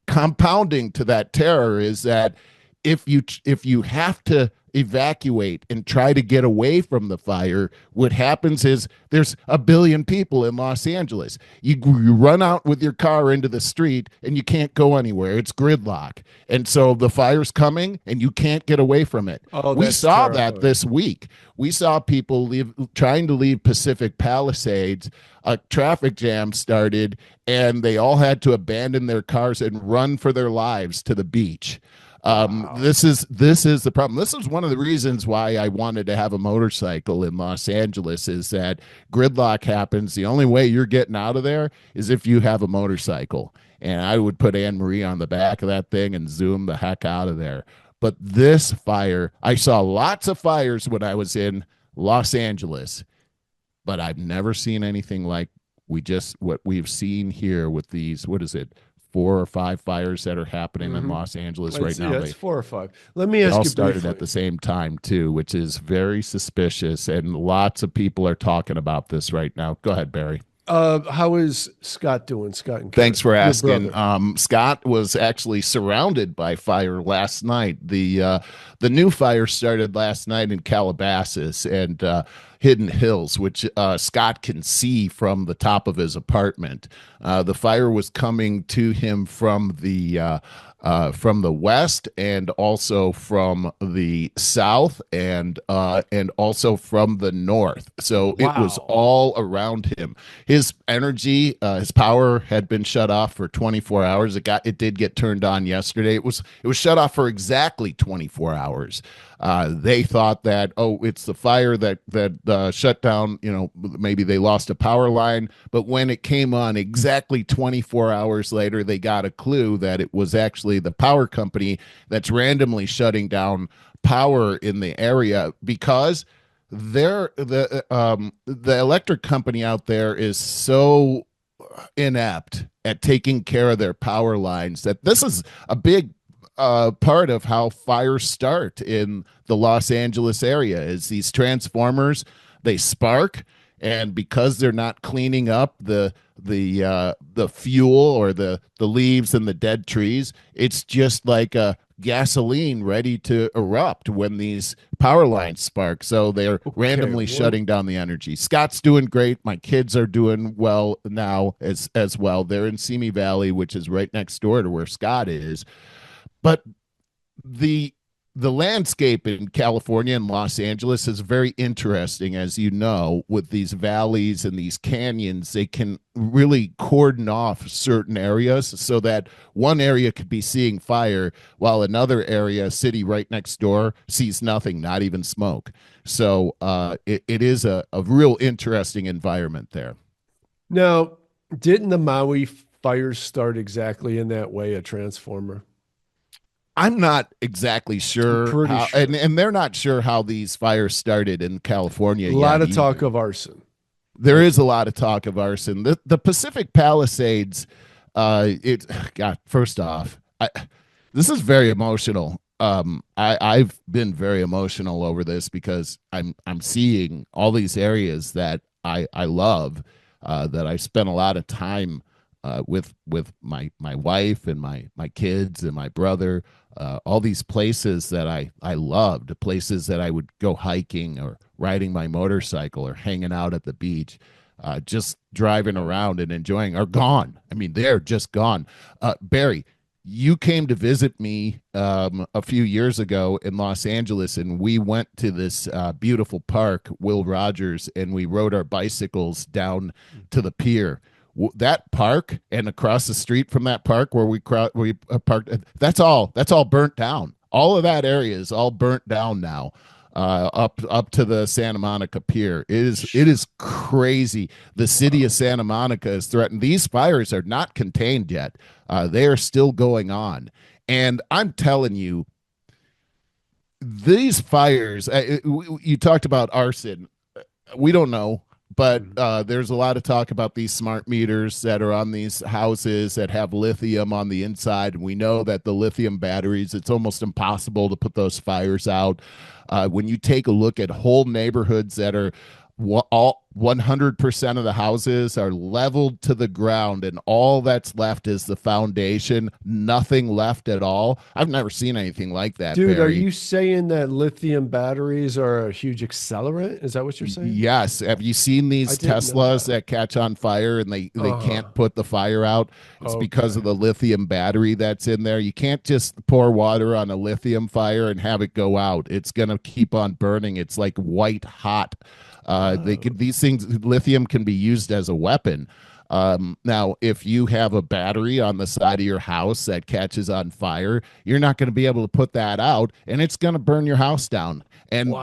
Compounding to that terror is that if you have to evacuate and try to get away from the fire, what happens is there's a billion people in Los Angeles. You run out with your car into the street and you can't go anywhere. It's gridlock. And so the fire's coming and you can't get away from it. Oh, we that's saw terrifying. that this week. We saw people trying to leave Pacific Palisades. A traffic jam started and they all had to abandon their cars and run for their lives to the beach. This is the problem. This is one of the reasons why I wanted to have a motorcycle in Los Angeles, is that gridlock happens. The only way you're getting out of there is if you have a motorcycle. And I would put Anne Marie on the back of that thing and zoom the heck out of there. But this fire, I saw lots of fires when I was in Los Angeles, but I've never seen anything like what we've seen here with these, what is it, 4 or 5 fires that are happening in Los Angeles right now. It's 4 or 5. Let me ask all you started briefly. at the same time too, which is very suspicious, and lots of people are talking about this right now. Go ahead, Barry. How is Scott doing? Scott and Thanks for Your asking. brother. Scott was actually surrounded by fire last night. The new fire started last night in Calabasas and Hidden Hills, which Scott can see from the top of his apartment. The fire was coming to him from the west and also from the south and also from the north. So it was all around him. His energy, his power had been shut off for 24 hours. It did get turned on yesterday. It was shut off for exactly 24 hours. They thought that, it's the fire that shut down, maybe they lost a power line. But when it came on exactly 24 hours later, they got a clue that it was actually the power company that's randomly shutting down power in the area, because the electric company out there is so inept at taking care of their power lines that this is a big part of how fires start in the Los Angeles area. Is these transformers, they spark, and because they're not cleaning up the fuel or the leaves and the dead trees, it's just like a gasoline ready to erupt when these power lines spark. So they're randomly shutting down the energy. Scott's doing great. My kids are doing well now as well. They're in Simi Valley, which is right next door to where Scott is. But the landscape in California and Los Angeles is very interesting, as you know, with these valleys and these canyons. They can really cordon off certain areas so that one area could be seeing fire while another area, a city right next door, sees nothing, not even smoke. So it is a real interesting environment there. Now, didn't the Maui fires start exactly in that way, a transformer? I'm not exactly sure, Pretty sure. And they're not sure how these fires started in California. A lot of talk of arson. There is a lot of talk of arson. The Pacific Palisades, first off, this is very emotional. I've been very emotional over this because I'm seeing all these areas that I love, that I spent a lot of time with my wife and my kids and my brother. All these places that I loved, places that I would go hiking or riding my motorcycle or hanging out at the beach, just driving around and enjoying, are gone. I mean, they're just gone. Barry, you came to visit me a few years ago in Los Angeles, and we went to this beautiful park, Will Rogers, and we rode our bicycles down to the pier. That park and across the street from that park where we parked, that's all burnt down. All of that area is all burnt down now, up to the Santa Monica Pier. It is crazy. The city of Santa Monica is threatened. These fires are not contained yet. They are still going on. And I'm telling you, these fires, you talked about arson. We don't know. But there's a lot of talk about these smart meters that are on these houses that have lithium on the inside. And we know that the lithium batteries, it's almost impossible to put those fires out. When you take a look at whole neighborhoods that are all 100% of the houses are leveled to the ground, and all that's left is the foundation, nothing left at all. I've never seen anything like that, Dude, Barry. are you saying that lithium batteries are a huge accelerant? Is that what you're saying? Yes. Have you seen these Teslas that catch on fire and they can't put the fire out? It's because of the lithium battery that's in there. You can't just pour water on a lithium fire and have it go out. It's going to keep on burning. It's like white hot. These things, lithium can be used as a weapon. Now, if you have a battery on the side of your house that catches on fire, you're not going to be able to put that out, and it's going to burn your house down. And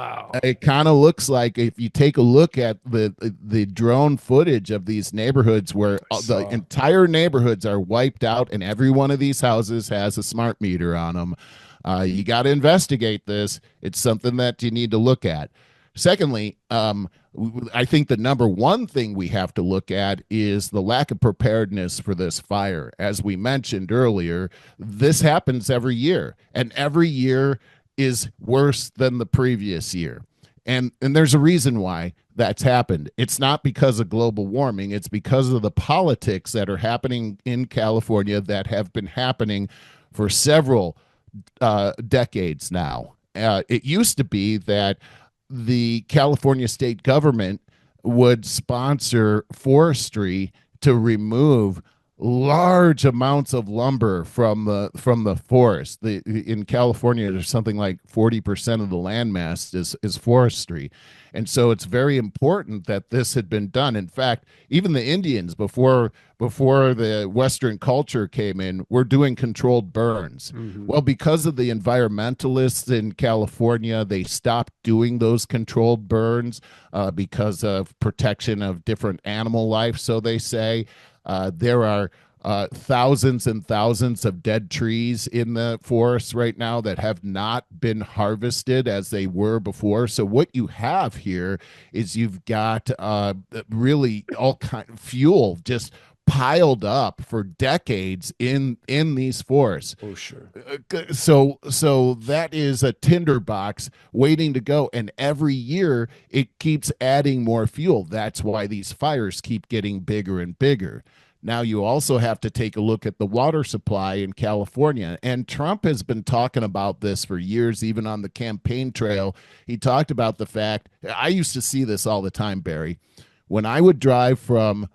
it kind of looks like, if you take a look at the drone footage of these neighborhoods where the entire neighborhoods are wiped out, and every one of these houses has a smart meter on them, you got to investigate this. It's something that you need to look at. Secondly, I think the number one thing we have to look at is the lack of preparedness for this fire. As we mentioned earlier, this happens every year, and every year is worse than the previous year. And there's a reason why that's happened. It's not because of global warming. It's because of the politics that are happening in California that have been happening for several decades now. It used to be that the California state government would sponsor forestry to remove large amounts of lumber from the forest. In California, there's something like 40% of the landmass is forestry. And so it's very important that this had been done. In fact, even the Indians, before the Western culture came in, were doing controlled burns. Mm-hmm. Well, because of the environmentalists in California, they stopped doing those controlled burns because of protection of different animal life, so they say. There are thousands and thousands of dead trees in the forest right now that have not been harvested as they were before. So what you have here is you've got really all kind of fuel just piled up for decades in these forests. Oh, sure. So that is a tinderbox waiting to go, and every year it keeps adding more fuel. That's why these fires keep getting bigger and bigger. Now, you also have to take a look at the water supply in California. And Trump has been talking about this for years, even on the campaign trail. He talked about the fact, I used to see this all the time, Barry. When I would drive from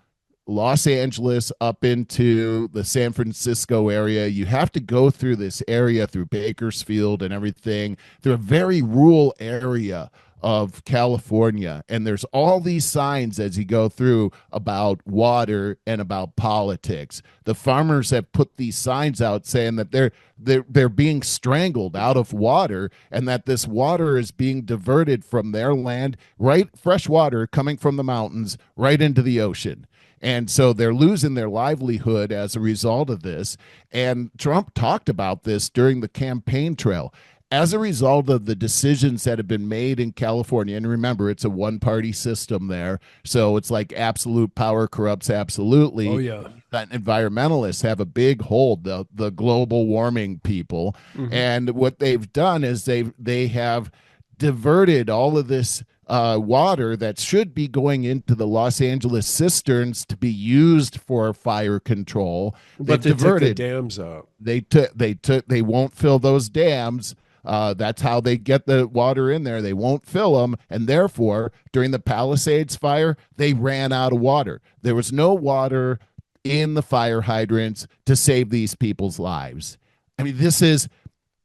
Los Angeles up into the San Francisco area, you have to go through this area, through Bakersfield and everything, through a very rural area of California, and there's all these signs as you go through about water and about politics. The farmers have put these signs out saying that they're being strangled out of water, and that this water is being diverted from their land, right, fresh water coming from the mountains right into the ocean. And so they're losing their livelihood as a result of this. And Trump talked about this during the campaign trail. As a result of the decisions that have been made in California, and remember, it's a one-party system there, so it's like absolute power corrupts absolutely. Oh, yeah. That environmentalists have a big hold, the global warming people. Mm-hmm. And what they've done is they have diverted all of this water that should be going into the Los Angeles cisterns to be used for fire control. But they took the dams out. They won't fill those dams. That's how they get the water in there. They won't fill them, and therefore, during the Palisades fire, they ran out of water. There was no water in the fire hydrants to save these people's lives. I mean, this is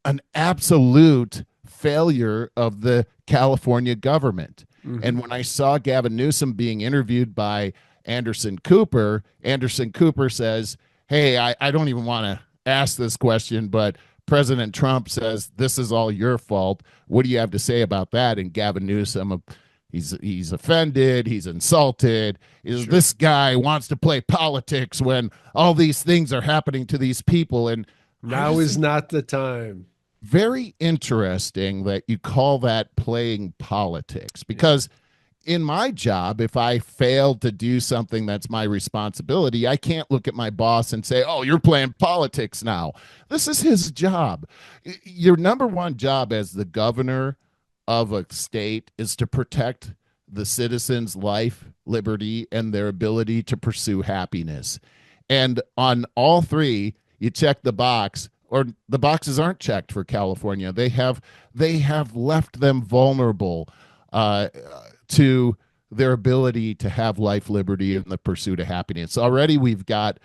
an absolute failure of the California government. Mm-hmm. And when I saw Gavin Newsom being interviewed by Anderson Cooper says, hey, I don't even want to ask this question, but President Trump says this is all your fault. What do you have to say about that? And Gavin Newsom, he's offended, he's insulted. Sure. This guy wants to play politics when all these things are happening to these people, and now is not the time. Very interesting that you call that playing politics, because in my job, if I fail to do something that's my responsibility, I can't look at my boss and say, oh, you're playing politics now. This is his job. Your number one job as the governor of a state is to protect the citizens' life, liberty, and their ability to pursue happiness. And on all three, you check the box, or the boxes aren't checked for California. They have left them vulnerable to their ability to have life, liberty, and the pursuit of happiness. Already we've got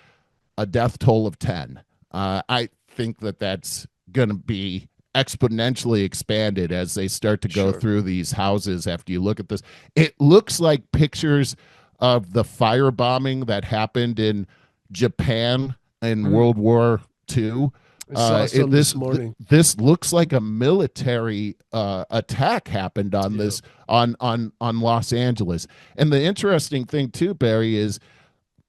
a death toll of 10. I think that's going to be exponentially expanded as they start to go through these houses. After you look at this, it looks like pictures of the firebombing that happened in Japan in World War II. This morning. This looks like a military attack happened on this on Los Angeles. And the interesting thing too, Barry, is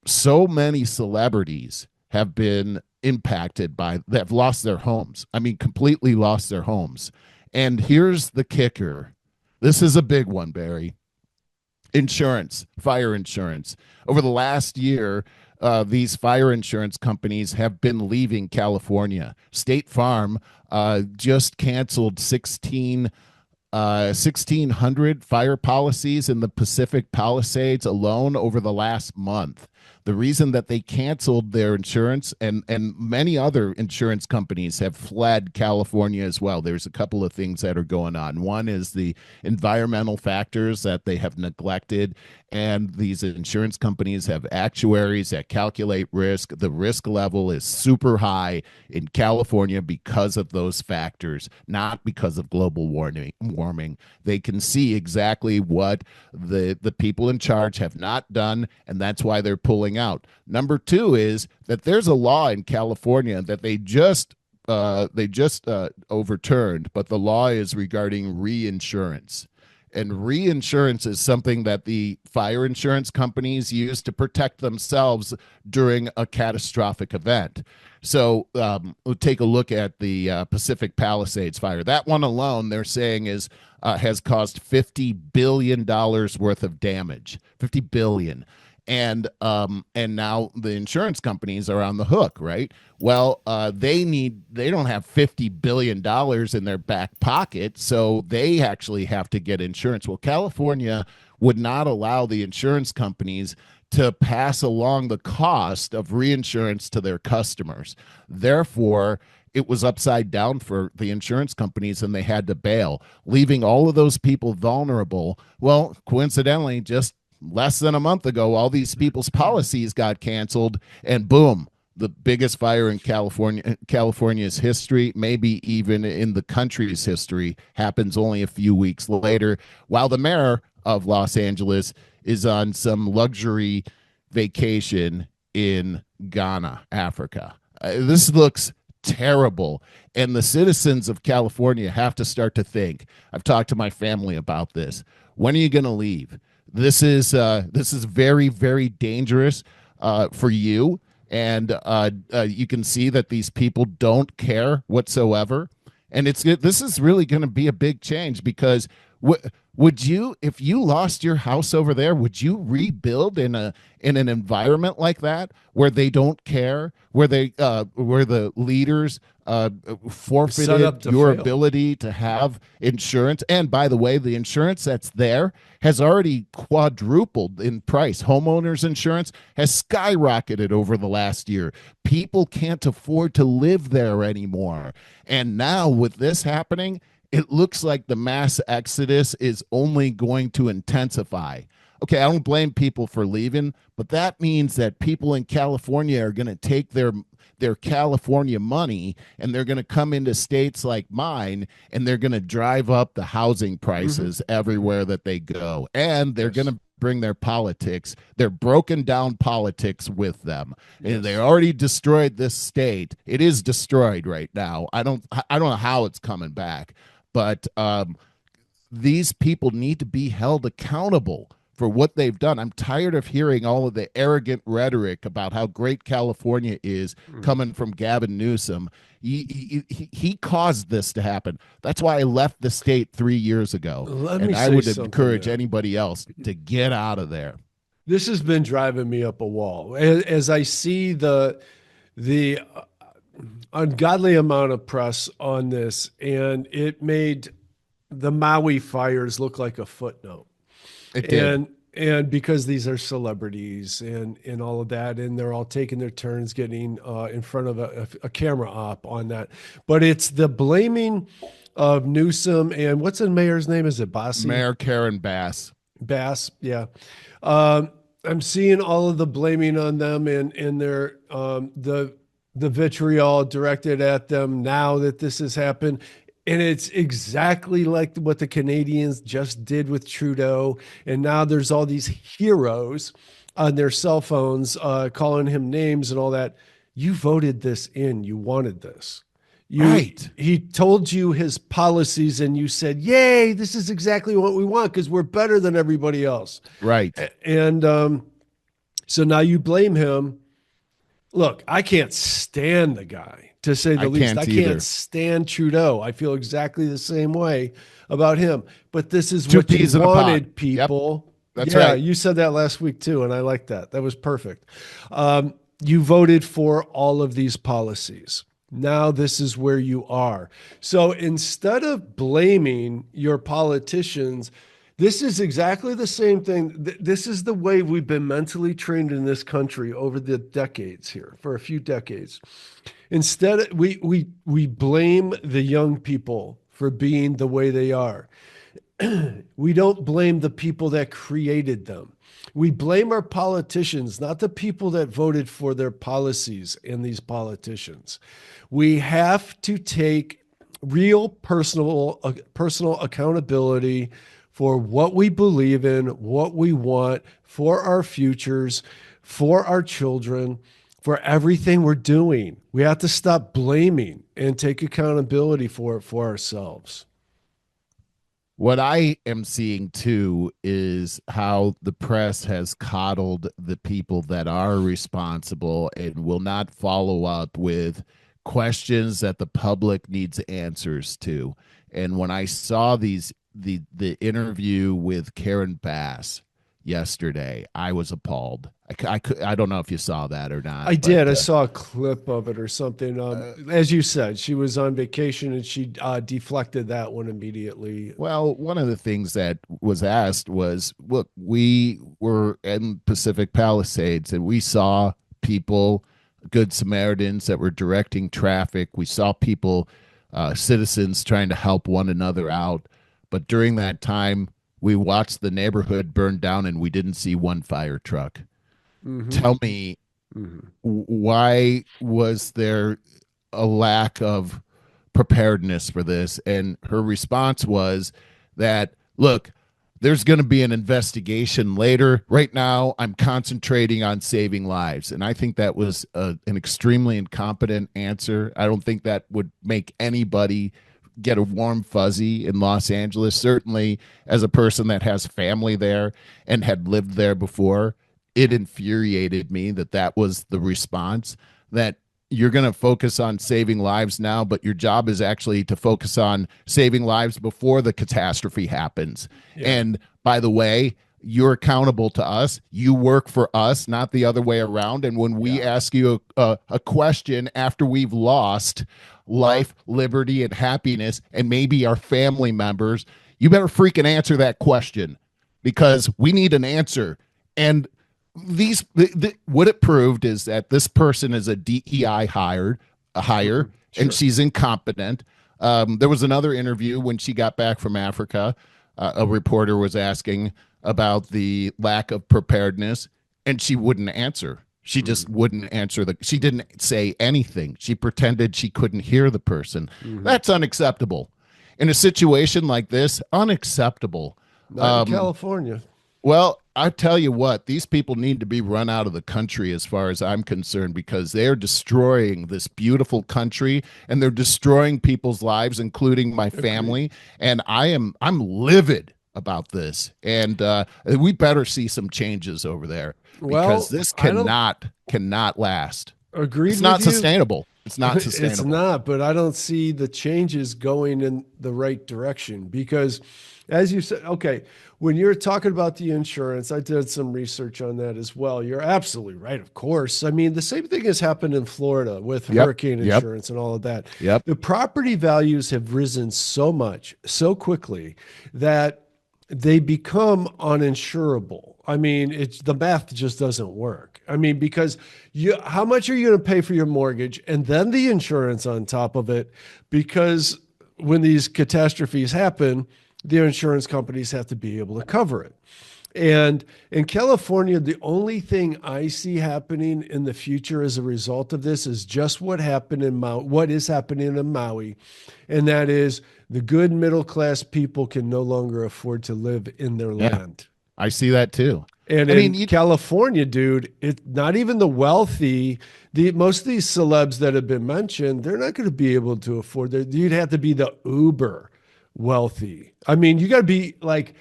so many celebrities have been impacted by that, have lost their homes. I mean, completely lost their homes. And here's the kicker. This is a big one, Barry. Insurance, fire insurance. Over the last year, these fire insurance companies have been leaving California. State Farm just canceled 1,600 fire policies in the Pacific Palisades alone over the last month. The reason that they canceled their insurance, and many other insurance companies have fled California as well. There's a couple of things that are going on. One is the environmental factors that they have neglected, and these insurance companies have actuaries that calculate risk. The risk level is super high in California because of those factors, not because of global warming. They can see exactly what the people in charge have not done, and that's why they're pulling out. Number two is that there's a law in California that they just overturned, but the law is regarding reinsurance. And reinsurance is something that the fire insurance companies use to protect themselves during a catastrophic event. So we'll take a look at the Pacific Palisades fire. That one alone, they're saying, has caused $50 billion worth of damage. $50 billion. And now the insurance companies are on the hook, right? Well, they don't have $50 billion in their back pocket, so they actually have to get insurance. Well, California would not allow the insurance companies to pass along the cost of reinsurance to their customers. Therefore, it was upside down for the insurance companies, and they had to bail, leaving all of those people vulnerable. Well, coincidentally, just less than a month ago, all these people's policies got canceled, and boom, the biggest fire in California's history, maybe even in the country's history, happens only a few weeks later, while the mayor of Los Angeles is on some luxury vacation in Ghana, Africa. This looks terrible, and the citizens of California have to start to think. I've talked to my family about this. When are you going to leave? This is very, very dangerous for you, and you can see that these people don't care whatsoever. And this is really going to be a big change, because would you, if you lost your house over there, would you rebuild in an environment like that where they don't care, where the leaders forfeited your ability to have insurance? And by the way, the insurance that's there has already quadrupled in price. Homeowners insurance has skyrocketed over the last year. People can't afford to live there anymore. And now with this happening, it looks like the mass exodus is only going to intensify. Okay, I don't blame people for leaving, but that means that people in California are going to take their California money, and they're going to come into states like mine, and they're going to drive up the housing prices everywhere that they go. And they're going to bring their politics, their broken down politics with them. And they already destroyed this state. It is destroyed right now. I don't know how it's coming back, but these people need to be held accountable for what they've done. I'm tired of hearing all of the arrogant rhetoric about how great California is coming from Gavin Newsom. He caused this to happen. That's why I left the state 3 years ago. And I would encourage anybody else to get out of there. This has been driving me up a wall. As I see the ungodly amount of press on this, and it made the Maui fires look like a footnote. It did. And because these are celebrities and all of that, and they're all taking their turns getting in front of a camera op on that. But it's the blaming of Newsom and what's the mayor's name? Is it Bossy? Mayor Karen Bass. Bass, yeah. I'm seeing all of the blaming on them and their the vitriol directed at them now that this has happened. And it's exactly like what the Canadians just did with Trudeau. And now there's all these heroes on their cell phones calling him names and all that. You voted this in. You wanted this. Right. He told you his policies and you said, yay, this is exactly what we want because we're better than everybody else. Right. And so now you blame him. Look, I can't stand the guy, to say the least. I can't stand Trudeau. I feel exactly the same way about him. But this is what you wanted, people. Yep. That's right. You said that last week too, and I like that. That was perfect. You voted for all of these policies. Now this is where you are. So instead of blaming your politicians, this is exactly the same thing. This is the way we've been mentally trained in this country over the decades here, for a few decades. Instead, we blame the young people for being the way they are. We don't blame the people that created them. We blame our politicians, not the people that voted for their policies and these politicians. We have to take real personal accountability for what we believe in, what we want for our futures, for our children, for everything we're doing. We have to stop blaming and take accountability for it for ourselves. What I am seeing too is how the press has coddled the people that are responsible and will not follow up with questions that the public needs answers to. And when I saw the interview with Karen Bass yesterday, I was appalled. I don't know if you saw that or not. I did. I saw a clip of it or something. As you said, she was on vacation and she deflected that one immediately. Well, one of the things that was asked was, look, we were in Pacific Palisades and we saw people, good Samaritans that were directing traffic. We saw people, citizens trying to help one another out. But during that time, we watched the neighborhood burn down and we didn't see one fire truck. Mm-hmm. Tell me, why was there a lack of preparedness for this? And her response was that, look, there's going to be an investigation later. Right now, I'm concentrating on saving lives. And I think that was an extremely incompetent answer. I don't think that would make anybody get a warm fuzzy in Los Angeles. Certainly, as a person that has family there and had lived there before, it infuriated me that was the response, that you're going to focus on saving lives now, but your job is actually to focus on saving lives before the catastrophe happens. Yeah. And by the way, you're accountable to us. You work for us, not the other way around. And when we ask you a question after we've lost life, liberty, and happiness, and maybe our family members, you better freaking answer that question, because we need an answer. And what it proved is that this person is a DEI hire, sure. And she's incompetent. There was another interview when she got back from Africa. A reporter was asking about the lack of preparedness, and she wouldn't answer. She just wouldn't answer. She didn't say anything. She pretended she couldn't hear the person. Mm-hmm. That's unacceptable. In a situation like this, unacceptable. Not in California. Well, I tell you what, these people need to be run out of the country as far as I'm concerned, because they're destroying this beautiful country and they're destroying people's lives, including my family. And I'm livid about this. And we better see some changes over there, because this cannot last. Agreed. It's not sustainable. It's not sustainable. It's not, but I don't see the changes going in the right direction, because as you said, okay, when you're talking about the insurance, I did some research on that as well. You're absolutely right, of course. I mean, the same thing has happened in Florida with hurricane insurance and all of that. Yep. The property values have risen so much, so quickly, that they become uninsurable. I mean, it's the math just doesn't work. I mean, because how much are you going to pay for your mortgage and then the insurance on top of it? Because when these catastrophes happen, the insurance companies have to be able to cover it. And in California, the only thing I see happening in the future as a result of this is just what happened in what is happening in Maui, and that is the good middle class people can no longer afford to live in their land. I see that too. And California, dude, it's not even the wealthy. Most of these celebs that have been mentioned, they're not going to be able to afford it. You'd have to be the uber wealthy. I mean, you got to be like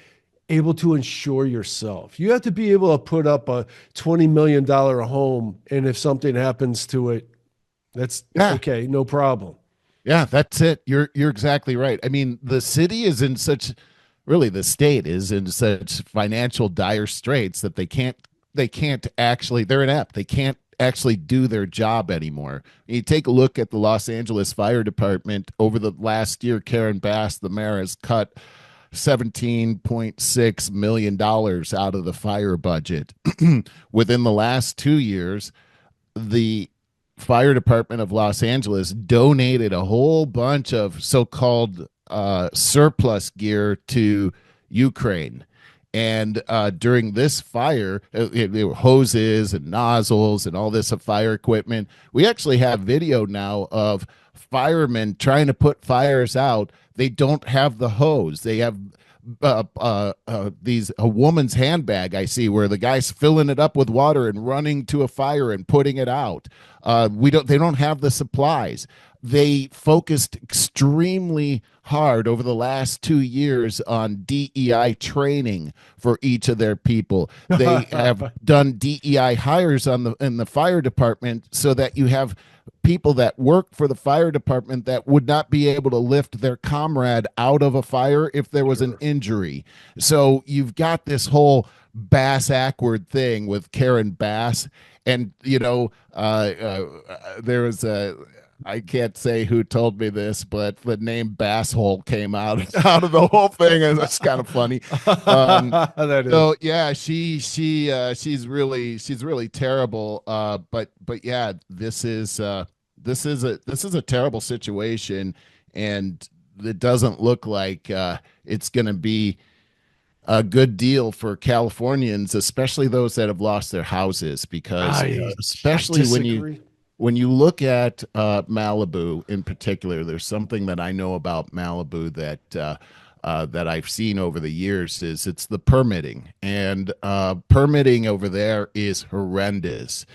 able to insure yourself. You have to be able to put up a $20 million home, and if something happens to it, that's okay, no problem. Yeah, that's it. You're exactly right. I mean, the city is in such, really, the state is in such financial dire straits that they can't actually, they're inept. They can't actually do their job anymore. You take a look at the Los Angeles Fire Department over the last year. Karen Bass, the mayor, has cut $17.6 million out of the fire budget. Within the last 2 years, the fire department of Los Angeles donated a whole bunch of so-called surplus gear to Ukraine. And during this fire, there were hoses and nozzles and all this fire equipment. We actually have video now of firemen trying to put fires out. They don't have the hose. They have a woman's handbag I see where the guy's filling it up with water and running to a fire and putting it out. They don't have the supplies. They focused extremely hard over the last 2 years on DEI training for each of their people. They have done DEI hires in the fire department so that you have people that work for the fire department that would not be able to lift their comrade out of a fire if there was an injury. So you've got this whole Bass Ackward thing with Karen Bass. And, there was I can't say who told me this, but the name Basshole came out of the whole thing, and it's kind of funny. That is. So yeah, she's really terrible. But yeah, this is a terrible situation, and it doesn't look like it's going to be a good deal for Californians, especially those that have lost their houses, because especially when you look at Malibu in particular, there's something that I know about Malibu that I've seen over the years is it's the permitting, and permitting over there is horrendous.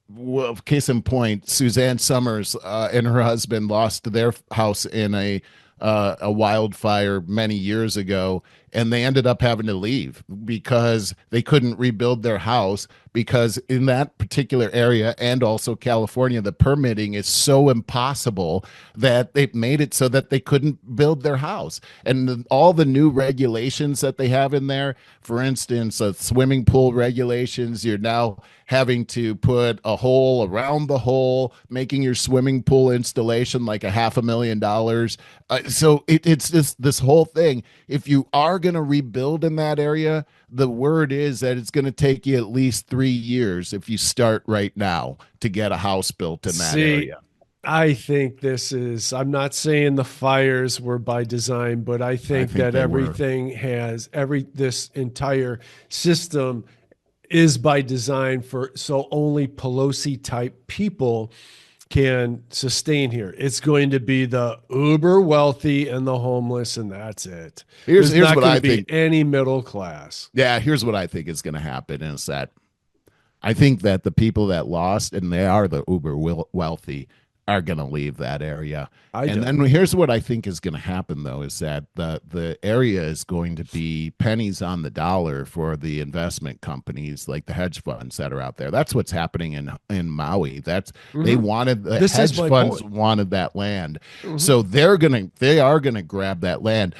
Well, case in point, Suzanne Summers and her husband lost their house in a wildfire many years ago, and they ended up having to leave because they couldn't rebuild their house, because in that particular area and also California, the permitting is so impossible that they've made it so that they couldn't build their house. And all the new regulations that they have in there, for instance, swimming pool regulations, you're now having to put a hole around the hole, making your swimming pool installation like $500,000. So it's just this whole thing. If you are going to rebuild in that area, the word is that it's going to take you at least 3 years if you start right now to get a house built in that area. I think I'm not saying the fires were by design, but I think that everything this entire system is by design so only Pelosi type people can sustain here. It's going to be the uber wealthy and the homeless, and that's it. Here's not what I think. Any middle class. Yeah, here's what I think is going to happen is that I think that the people that lost, and they are the uber wealthy, are going to leave that area. Then here's what I think is going to happen, though, is that the area is going to be pennies on the dollar for the investment companies like the hedge funds that are out there. That's what's happening in Maui. They wanted the hedge funds wanted that land. So they are going to grab that land.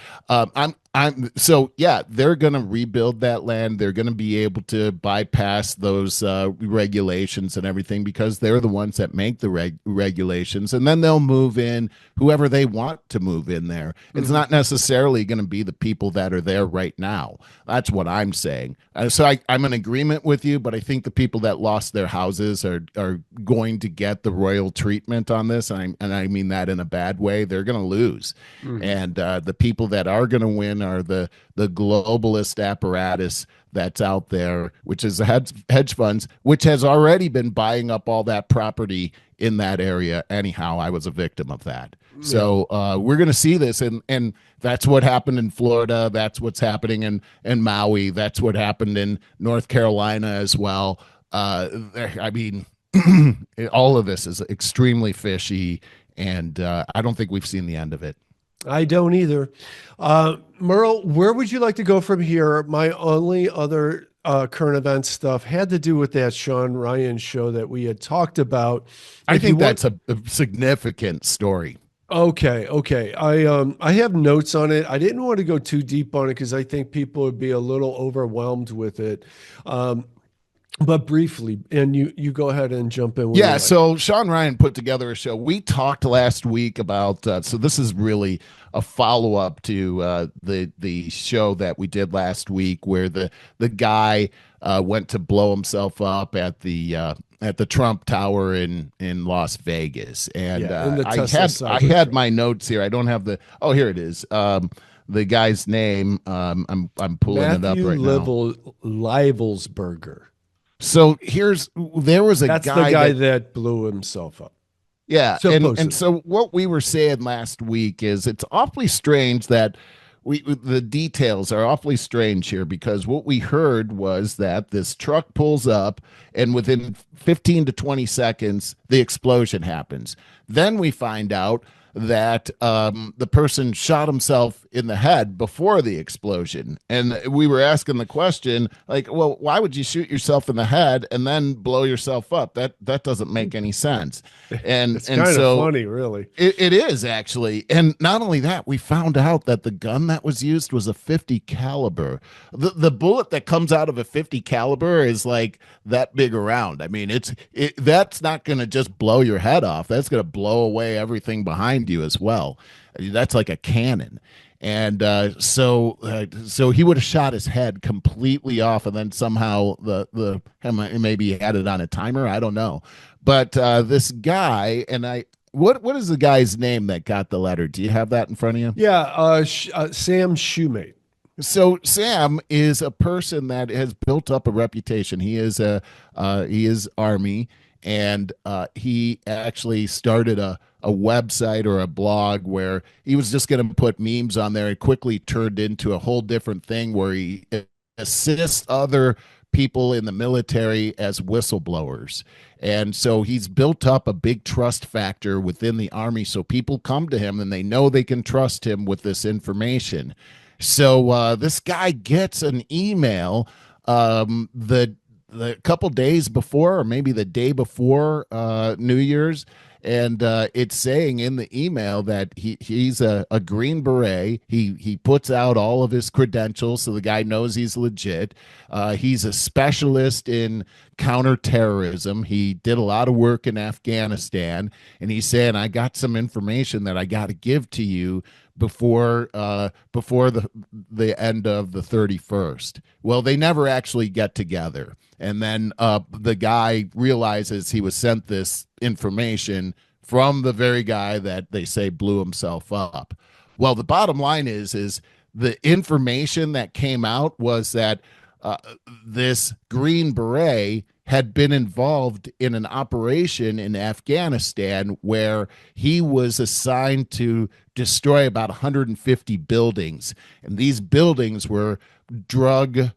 So yeah, they're going to rebuild that land. They're going to be able to bypass those regulations and everything because they're the ones that make the regulations, and then they'll move in whoever they want to move in there. It's not necessarily going to be the people that are there right now. That's what I'm saying. So I'm in agreement with you, but I think the people that lost their houses are going to get the royal treatment on this, and I mean that in a bad way. They're going to lose, and the people that are going to win are the globalist apparatus that's out there, which is the hedge funds, which has already been buying up all that property in that area. Anyhow, I was a victim of that. So we're going to see this, and that's what happened in Florida. That's what's happening in Maui. That's what happened in North Carolina as well. I mean, all of this is extremely fishy, and I don't think we've seen the end of it. I don't either. Merle, where would you like to go from here? My only other current event stuff had to do with that Shawn Ryan show that we had talked about. I think that's a significant story. Okay. I have notes on it. I didn't want to go too deep on it because I think people would be a little overwhelmed with it. But briefly, and you go ahead and jump in. Yeah, so Shawn Ryan put together a show. We talked last week about, so this is really a follow-up to the show that we did last week where the guy went to blow himself up at the Trump Tower in Las Vegas. And I had my notes here. I don't have here it is. The guy's name, I'm pulling it up right now. Matthew Livelsberger. So there was a That's the guy that blew himself up. Yeah. And so what we were saying last week is it's awfully strange that the details are awfully strange here, because what we heard was that this truck pulls up and within 15 to 20 seconds, the explosion happens. Then we find out that the person shot himself in the head before the explosion. And we were asking the question, like, well, why would you shoot yourself in the head and then blow yourself up? That doesn't make any sense. And it's kind of funny, really. It is, actually. And not only that, we found out that the gun that was used was a 50 caliber. The bullet that comes out of a 50 caliber is like that big around. I mean, that's not going to just blow your head off. That's going to blow away everything behind you as well. That's like a cannon. And so he would have shot his head completely off, and then somehow maybe he had it on a timer. I don't know. But this guy, and what is the guy's name that got the letter? Do you have that in front of you? Yeah, Sam Shoemate. So Sam is a person that has built up a reputation. He is Army, and he actually started a website or a blog where he was just going to put memes on there. It quickly turned into a whole different thing where he assists other people in the military as whistleblowers. And so he's built up a big trust factor within the Army. So people come to him and they know they can trust him with this information. So this guy gets an email the couple days before, or maybe the day before New Year's, and it's saying in the email that he's a Green Beret. He puts out all of his credentials so the guy knows he's legit. He's a specialist in counterterrorism. He did a lot of work in Afghanistan, and he's saying, I got some information that I got to give to you before the end of the 31st. Well, they never actually get together. And then the guy realizes he was sent this information from the very guy that they say blew himself up. Well, the bottom line is the information that came out was that this Green Beret had been involved in an operation in Afghanistan where he was assigned to destroy about 150 buildings. And these buildings were drug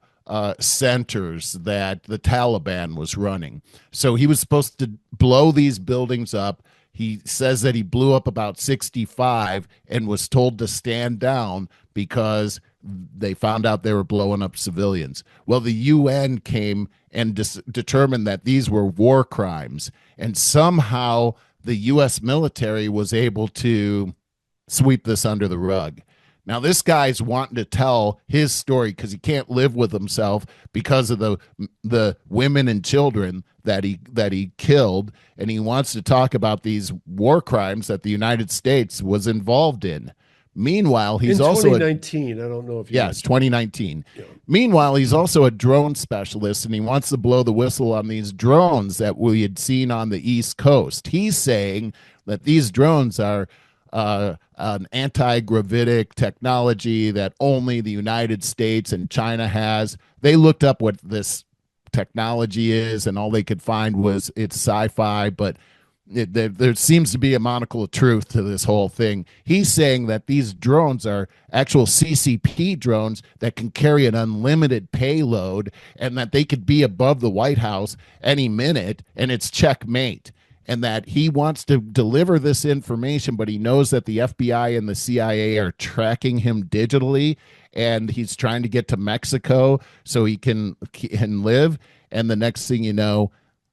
centers that the Taliban was running. So he was supposed to blow these buildings up. He says that he blew up about 65 and was told to stand down because they found out they were blowing up civilians. Well, the UN came and determined that these were war crimes, and somehow the U.S. military was able to sweep this under the rug. Now this guy's wanting to tell his story because he can't live with himself because of the women and children that he killed, and he wants to talk about these war crimes that the United States was involved in. Meanwhile, he's in also 2019. I don't know if you yes, 2019. Yeah. Meanwhile, he's also a drone specialist, and he wants to blow the whistle on these drones that we had seen on the East Coast. He's saying that these drones are an anti-gravitic technology that only the United States and China has. They looked up what this technology is, and all they could find was it's sci-fi, but there seems to be a monocle of truth to this whole thing. He's saying that these drones are actual CCP drones that can carry an unlimited payload, and that they could be above the White House any minute, and it's checkmate. And that he wants to deliver this information, but he knows that the FBI and the CIA are tracking him digitally, and he's trying to get to Mexico so he can live. And the next thing you know,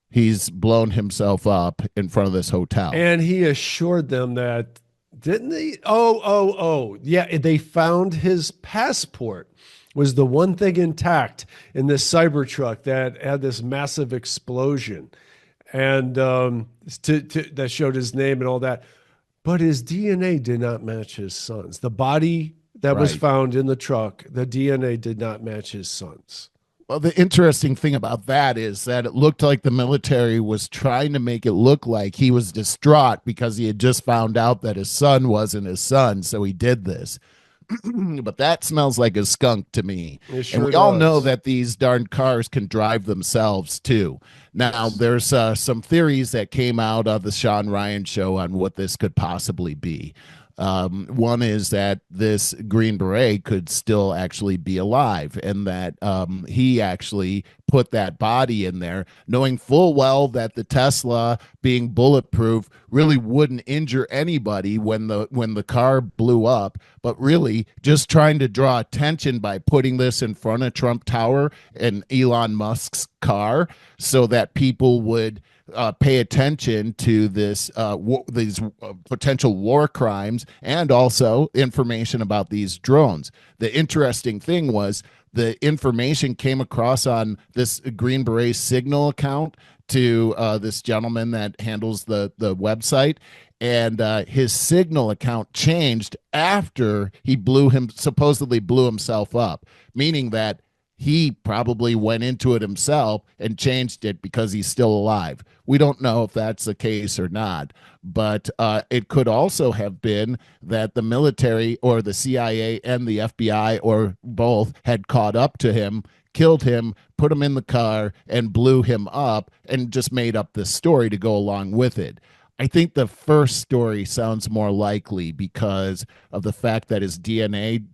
he's blown himself up in front of this hotel. And he assured them that, didn't he? Oh. Yeah, they found his passport was the one thing intact in this Cybertruck that had this massive explosion. And that showed his name and all that. But his DNA did not match his son's. The body that was found in the truck, the DNA did not match his son's. Well, the interesting thing about that is that it looked like the military was trying to make it look like he was distraught because he had just found out that his son wasn't his son, so he did this. But that smells like a skunk to me. Sure, and we all know that these darn cars can drive themselves too. Now, there's some theories that came out of the Shawn Ryan Show on what this could possibly be. One is that this Green Beret could still actually be alive, and that he actually put that body in there, knowing full well that the Tesla, being bulletproof, really wouldn't injure anybody when the car blew up, but really just trying to draw attention by putting this in front of Trump Tower and Elon Musk's car so that people would pay attention to these potential war crimes, and also information about these drones. The interesting thing was the information came across on this Green Beret Signal account to this gentleman that handles the website, and his Signal account changed after he supposedly blew himself up, meaning that he probably went into it himself and changed it because he's still alive. We don't know if that's the case or not, but it could also have been that the military or the CIA and the FBI or both had caught up to him, killed him, put him in the car, and blew him up, and just made up this story to go along with it. I think the first story sounds more likely because of the fact that his DNA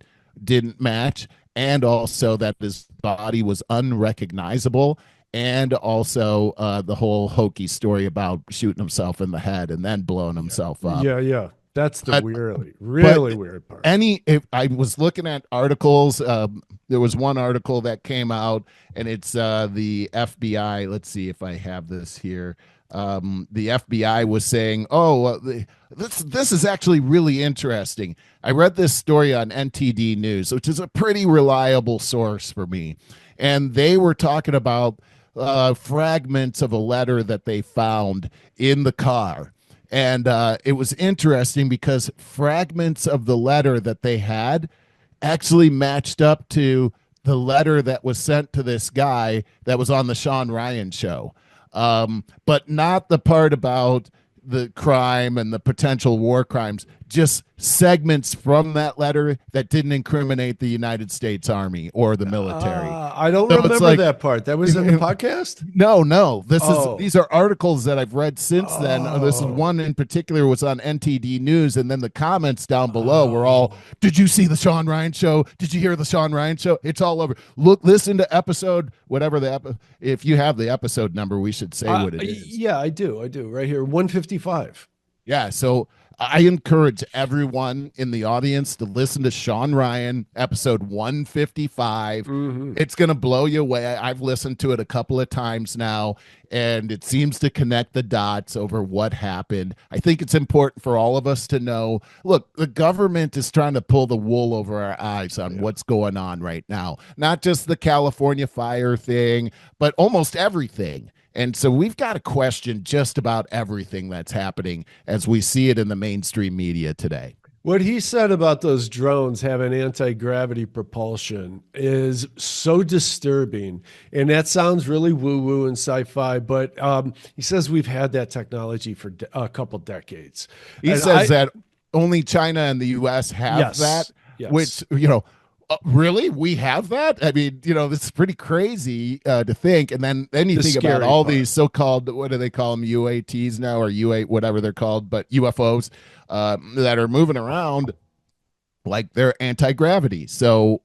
didn't match, and also that his body was unrecognizable, and also the whole hokey story about shooting himself in the head and then blowing himself up. Yeah. That's the really weird part. If I was looking at articles, there was one article that came out, and it's the FBI. Let's see if I have this here. The FBI was saying, this is actually really interesting. I read this story on NTD News, which is a pretty reliable source for me. And they were talking about fragments of a letter that they found in the car. And it was interesting because fragments of the letter that they had actually matched up to the letter that was sent to this guy that was on the Shawn Ryan Show. But not the part about the crime and the potential war crimes, just segments from that letter that didn't incriminate the United States Army or the military. I don't remember that part. That was in the podcast? No. These are articles that I've read since then. This is one in particular was on NTD News, and then the comments down below were all, did you see the Shawn Ryan Show? Did you hear the Shawn Ryan Show? It's all over. Listen to episode, whatever if you have the episode number, we should say what it is. Yeah, I do. Right here, 155. Yeah, so I encourage everyone in the audience to listen to Shawn Ryan, episode 155. It's going to blow you away. I've listened to it a couple of times now, and it seems to connect the dots over what happened. I think it's important for all of us to know, look, the government is trying to pull the wool over our eyes on what's going on right now. Not just the California fire thing, but almost everything. And so we've got to question just about everything that's happening as we see it in the mainstream media today. What he said about those drones having anti-gravity propulsion is so disturbing. And that sounds really woo-woo and sci-fi, but he says we've had that technology for a couple decades. He says that only China and the U.S. have that, which, really? We have that? I mean, this is pretty crazy to think. And then you think about all these so-called, what do they call them, UATs now, or U8, whatever they're called, but UFOs that are moving around like they're anti-gravity. So,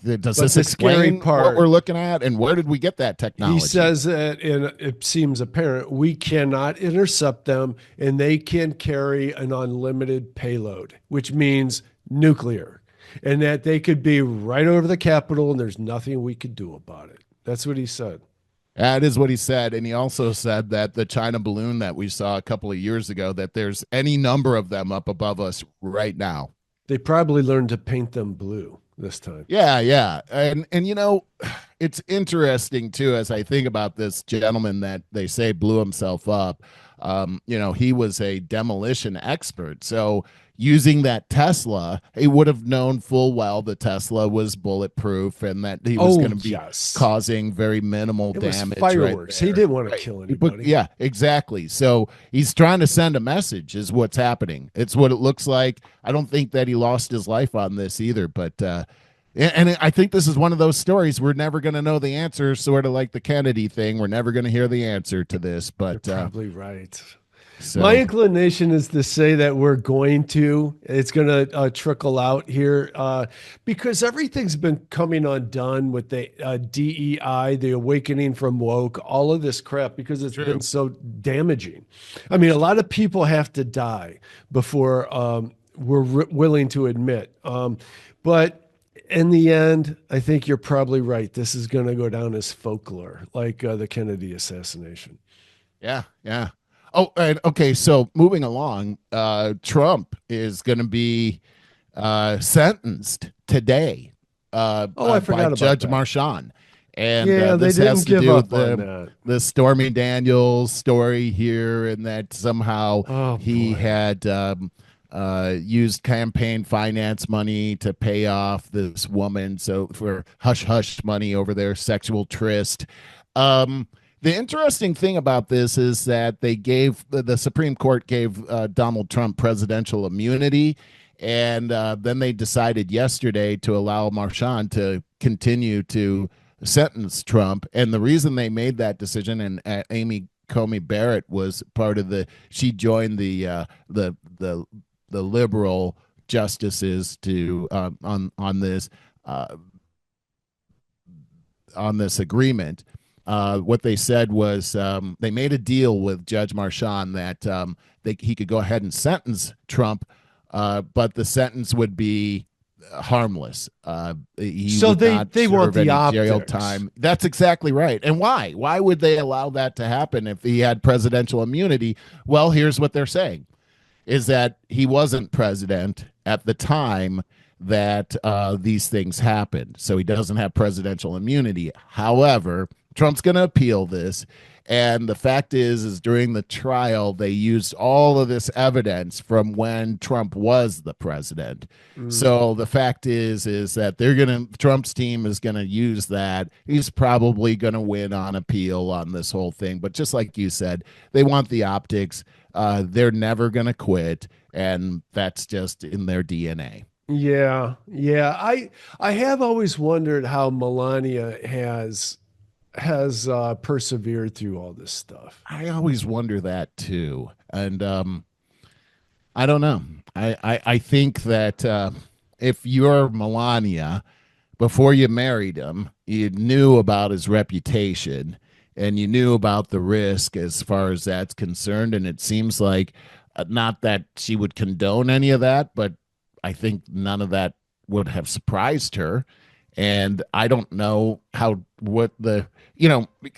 does this explain what we're looking at, and where did we get that technology? He says that, and it seems apparent, we cannot intercept them, and they can carry an unlimited payload, which means nuclear. And that they could be right over the Capitol and there's nothing we could do about it. That's what he said. That is what he said. And he also said that the China balloon that we saw a couple of years ago, that there's any number of them up above us right now. They probably learned to paint them blue this time. Yeah. And it's interesting, too, as I think about this gentleman that they say blew himself up. He was a demolition expert. So using that Tesla, he would have known full well the Tesla was bulletproof and that he was going to be causing very minimal damage. Fireworks. He didn't want to kill anybody. Yeah, exactly. So he's trying to send a message is what's happening. It's what it looks like. I don't think that he lost his life on this either, but and I think this is one of those stories we're never going to know the answer, sort of like the Kennedy thing. We're never going to hear the answer to this, but you're probably right. So. My inclination is to say that it's going to trickle out here because everything's been coming undone with the DEI, the awakening from woke, all of this crap, because it's been so damaging. I mean, a lot of people have to die before we're willing to admit. But in the end, I think you're probably right. This is going to go down as folklore, like the Kennedy assassination. Yeah. Oh, and okay. So moving along, Trump is going to be sentenced today I forgot by about Judge that. Marchand. And this has to do with the Stormy Daniels story here, and that somehow he had used campaign finance money to pay off this woman, so for hush-hush money over their sexual tryst. The interesting thing about this is that the Supreme Court gave Donald Trump presidential immunity, and then they decided yesterday to allow Marchand to continue to sentence Trump. And the reason they made that decision, and Amy Coney Barrett was part of she joined the liberal justices to on this agreement. What they said was they made a deal with Judge Marchand that he could go ahead and sentence Trump, but the sentence would be harmless. So they want the optics. Jail time. That's exactly right. And why? Why would they allow that to happen if he had presidential immunity? Well, here's what they're saying, is that he wasn't president at the time that these things happened, so he doesn't have presidential immunity. However, Trump's going to appeal this, and the fact is during the trial they used all of this evidence from when Trump was the president. So the fact is that Trump's team is going to use that. He's probably going to win on appeal on this whole thing, but just like you said, they want the optics. They're never going to quit, and that's just in their DNA. Yeah. I have always wondered how Melania has persevered through all this stuff. I always wonder that too, and I don't know. I think that if you're Melania, before you married him, you knew about his reputation and you knew about the risk as far as that's concerned, and it seems like Not that she would condone any of that, but I think none of that would have surprised her. And I don't know what it's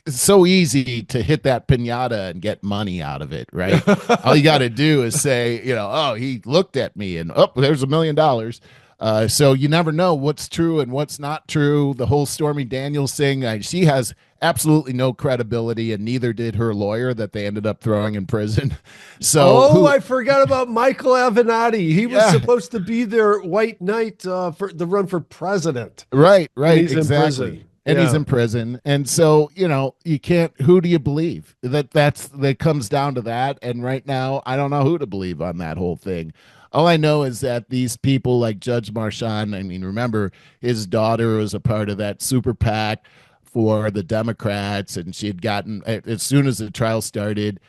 so easy to hit that pinata and get money out of it, right? All you got to do is say, oh, he looked at me and, oh, there's $1 million. So you never know what's true and what's not true. The whole Stormy Daniels thing, she has absolutely no credibility, and neither did her lawyer that they ended up throwing in prison. So, I forgot about Michael Avenatti. He was supposed to be their white knight for the run for president. Right, and he's exactly. In prison. And he's in prison. And so, you can't, who do you believe? That comes down to that. And right now, I don't know who to believe on that whole thing. All I know is that these people like Judge Marchand, I mean, remember his daughter was a part of that super PAC for the Democrats, and she had gotten, as soon as the trial started,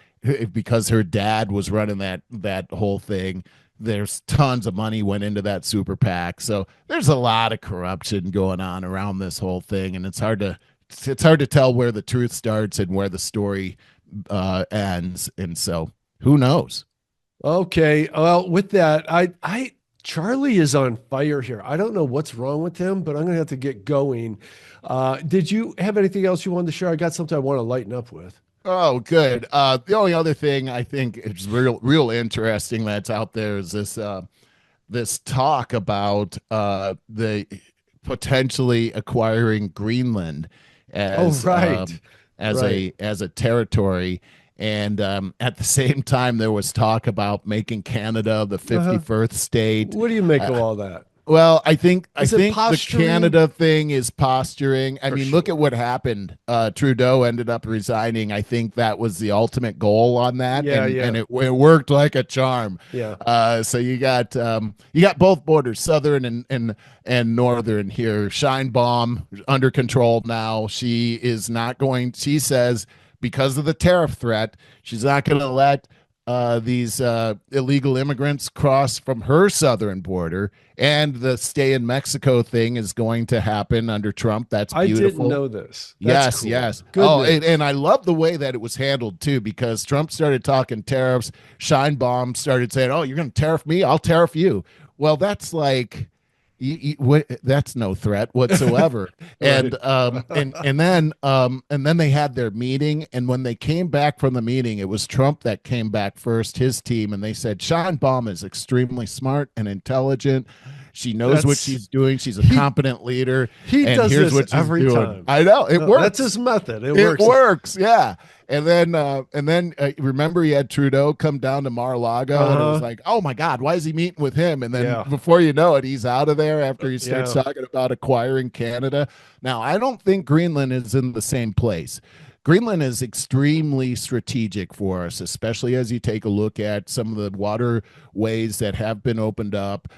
because her dad was running that whole thing, there's tons of money went into that super PAC. So there's a lot of corruption going on around this whole thing, and it's hard to tell where the truth starts and where the story ends. And so who knows? Okay. Well, with that, Charlie is on fire here. I don't know what's wrong with him, but I'm going to have to get going. Did you have anything else you wanted to share? I got something I want to lighten up with. Oh, good. The only other thing I think is real interesting that's out there is this talk about the potentially acquiring Greenland as a territory. And at the same time, there was talk about making Canada the 51st state. What do you make of all that? Well, I think the posturing? Canada thing is posturing. I mean, look sure. at what happened. Trudeau ended up resigning. I think that was the ultimate goal on that. And it worked like a charm. Yeah. So you got both borders, southern and northern here. Sheinbaum under control now. She says, because of the tariff threat, she's not going to let these illegal immigrants cross from her southern border, and the stay in Mexico thing is going to happen under Trump. That's beautiful. I didn't know this. That's cool. Yes. Goodness. And I love the way that it was handled too, because Trump started talking tariffs. Sheinbaum started saying, "Oh, you're going to tariff me? I'll tariff you." Well, that's like, that's no threat whatsoever. Right. and then they had their meeting, and when they came back from the meeting, it was Trump that came back first, his team, and they said Sheinbaum is extremely smart and intelligent. She knows what she's doing. She's a competent leader. He does this every time. I know it works. That's his method. It works. Yeah. And then remember, he had Trudeau come down to Mar-a-Lago, and it was like, oh my God, why is he meeting with him? And then before you know it, he's out of there after he starts talking about acquiring Canada. Now, I don't think Greenland is in the same place. Greenland is extremely strategic for us, especially as you take a look at some of the waterways that have been opened up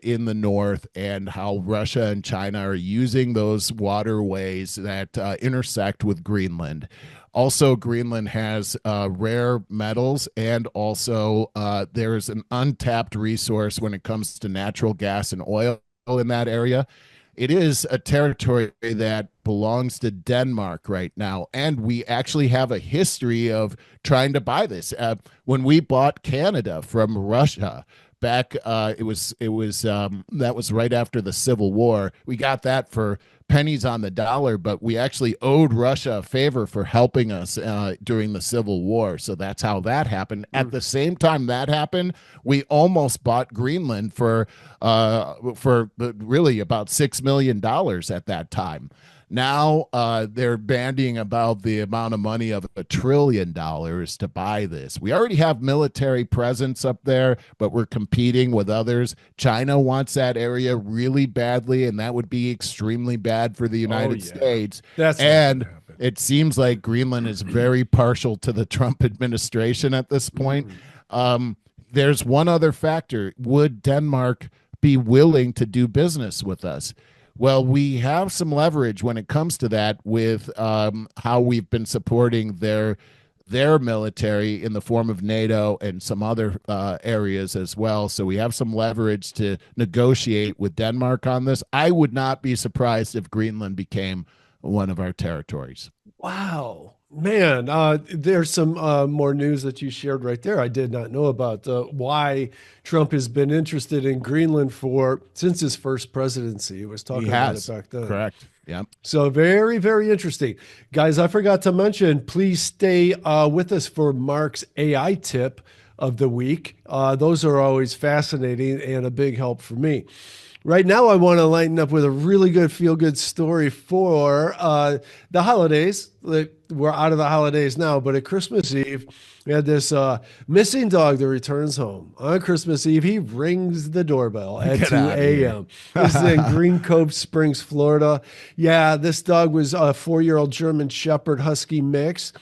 in the north, and how Russia and China are using those waterways that intersect with Greenland. Also, Greenland has rare metals, and also there's an untapped resource when it comes to natural gas and oil in that area. It is a territory that belongs to Denmark right now, and we actually have a history of trying to buy this. When we bought Canada from Russia back, that was right after the Civil War. We got that for pennies on the dollar, but we actually owed Russia a favor for helping us during the Civil War. So that's how that happened. At the same time that happened, we almost bought Greenland for really about $6 million at that time. Now they're bandying about the amount of money of $1 trillion to buy this. We already have military presence up there, but we're competing with others. China wants that area really badly, and that would be extremely bad for the United States. And it seems like Greenland is very partial to the Trump administration at this point. There's one other factor. Would Denmark be willing to do business with us? Well, we have some leverage when it comes to that with how we've been supporting their military in the form of NATO and some other areas as well. So we have some leverage to negotiate with Denmark on this. I would not be surprised if Greenland became one of our territories. Wow. Man, there's some more news that you shared right there. I did not know about why Trump has been interested in Greenland since his first presidency. He was talking about it back then. Correct. Yeah. So very, very interesting. Guys, I forgot to mention, please stay with us for Mark's AI tip of the week. Those are always fascinating and a big help for me. Right now, I want to lighten up with a really good feel-good story for the holidays. We're out of the holidays now, but at Christmas Eve, we had this missing dog that returns home. On Christmas Eve, he rings the doorbell at 2 a.m. This is in Green Cove Springs, Florida. Yeah, this dog was a 4-year-old German Shepherd Husky mix.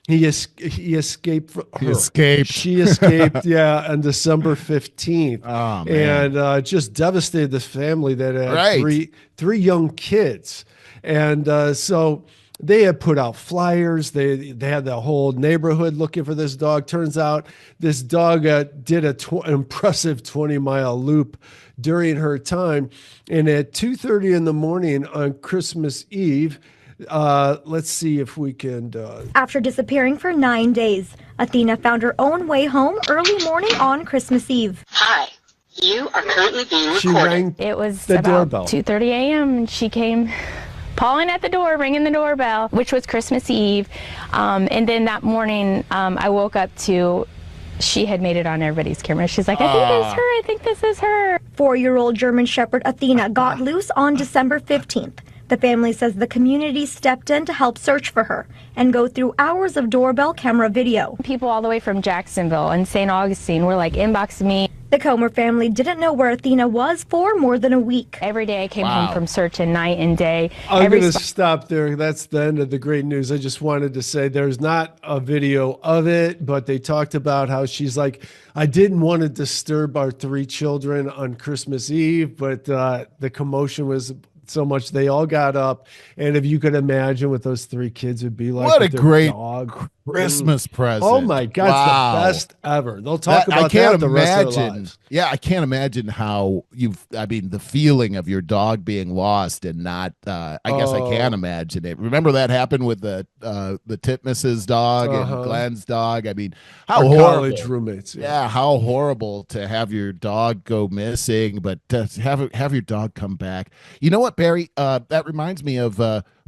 He escaped from her. She escaped, yeah, on December 15th. Oh, man. And just devastated this family that had three young kids. And so they had put out flyers. They had the whole neighborhood looking for this dog. Turns out this dog did an impressive 20-mile loop during her time. And at 2:30 in the morning on Christmas Eve, let's see if we can. After disappearing for 9 days, Athena found her own way home early morning on Christmas Eve. Hi, you are currently being recorded. She rang It was the about doorbell. 2:30 a.m. and she came pawing at the door, ringing the doorbell, which was Christmas Eve. And then that morning, I woke up to she had made it on everybody's camera. She's like, I think it's her. I think this is her. 4-year-old German Shepherd Athena got loose on December 15th. The family says the community stepped in to help search for her and go through hours of doorbell camera video. People all the way from Jacksonville and St. Augustine were like inboxing me. The Comer family didn't know where Athena was for more than a week. Every day I came home from searching night and day. I'm going to stop there. That's the end of the great news. I just wanted to say there's not a video of it, but they talked about how she's like, I didn't want to disturb our 3 children on Christmas Eve, but the commotion was so much they all got up, and if you could imagine what those 3 kids would be like, what a great dog. Christmas present. Oh my God, it's the best ever. They'll talk about that the rest of their lives. Yeah, I can't imagine how the feeling of your dog being lost and not, I guess I can imagine it. Remember that happened with the Titmus's dog and Glenn's dog? I mean, how Our horrible. college roommates. Yeah, how horrible to have your dog go missing, but to have your dog come back. You know what, Barry? That reminds me of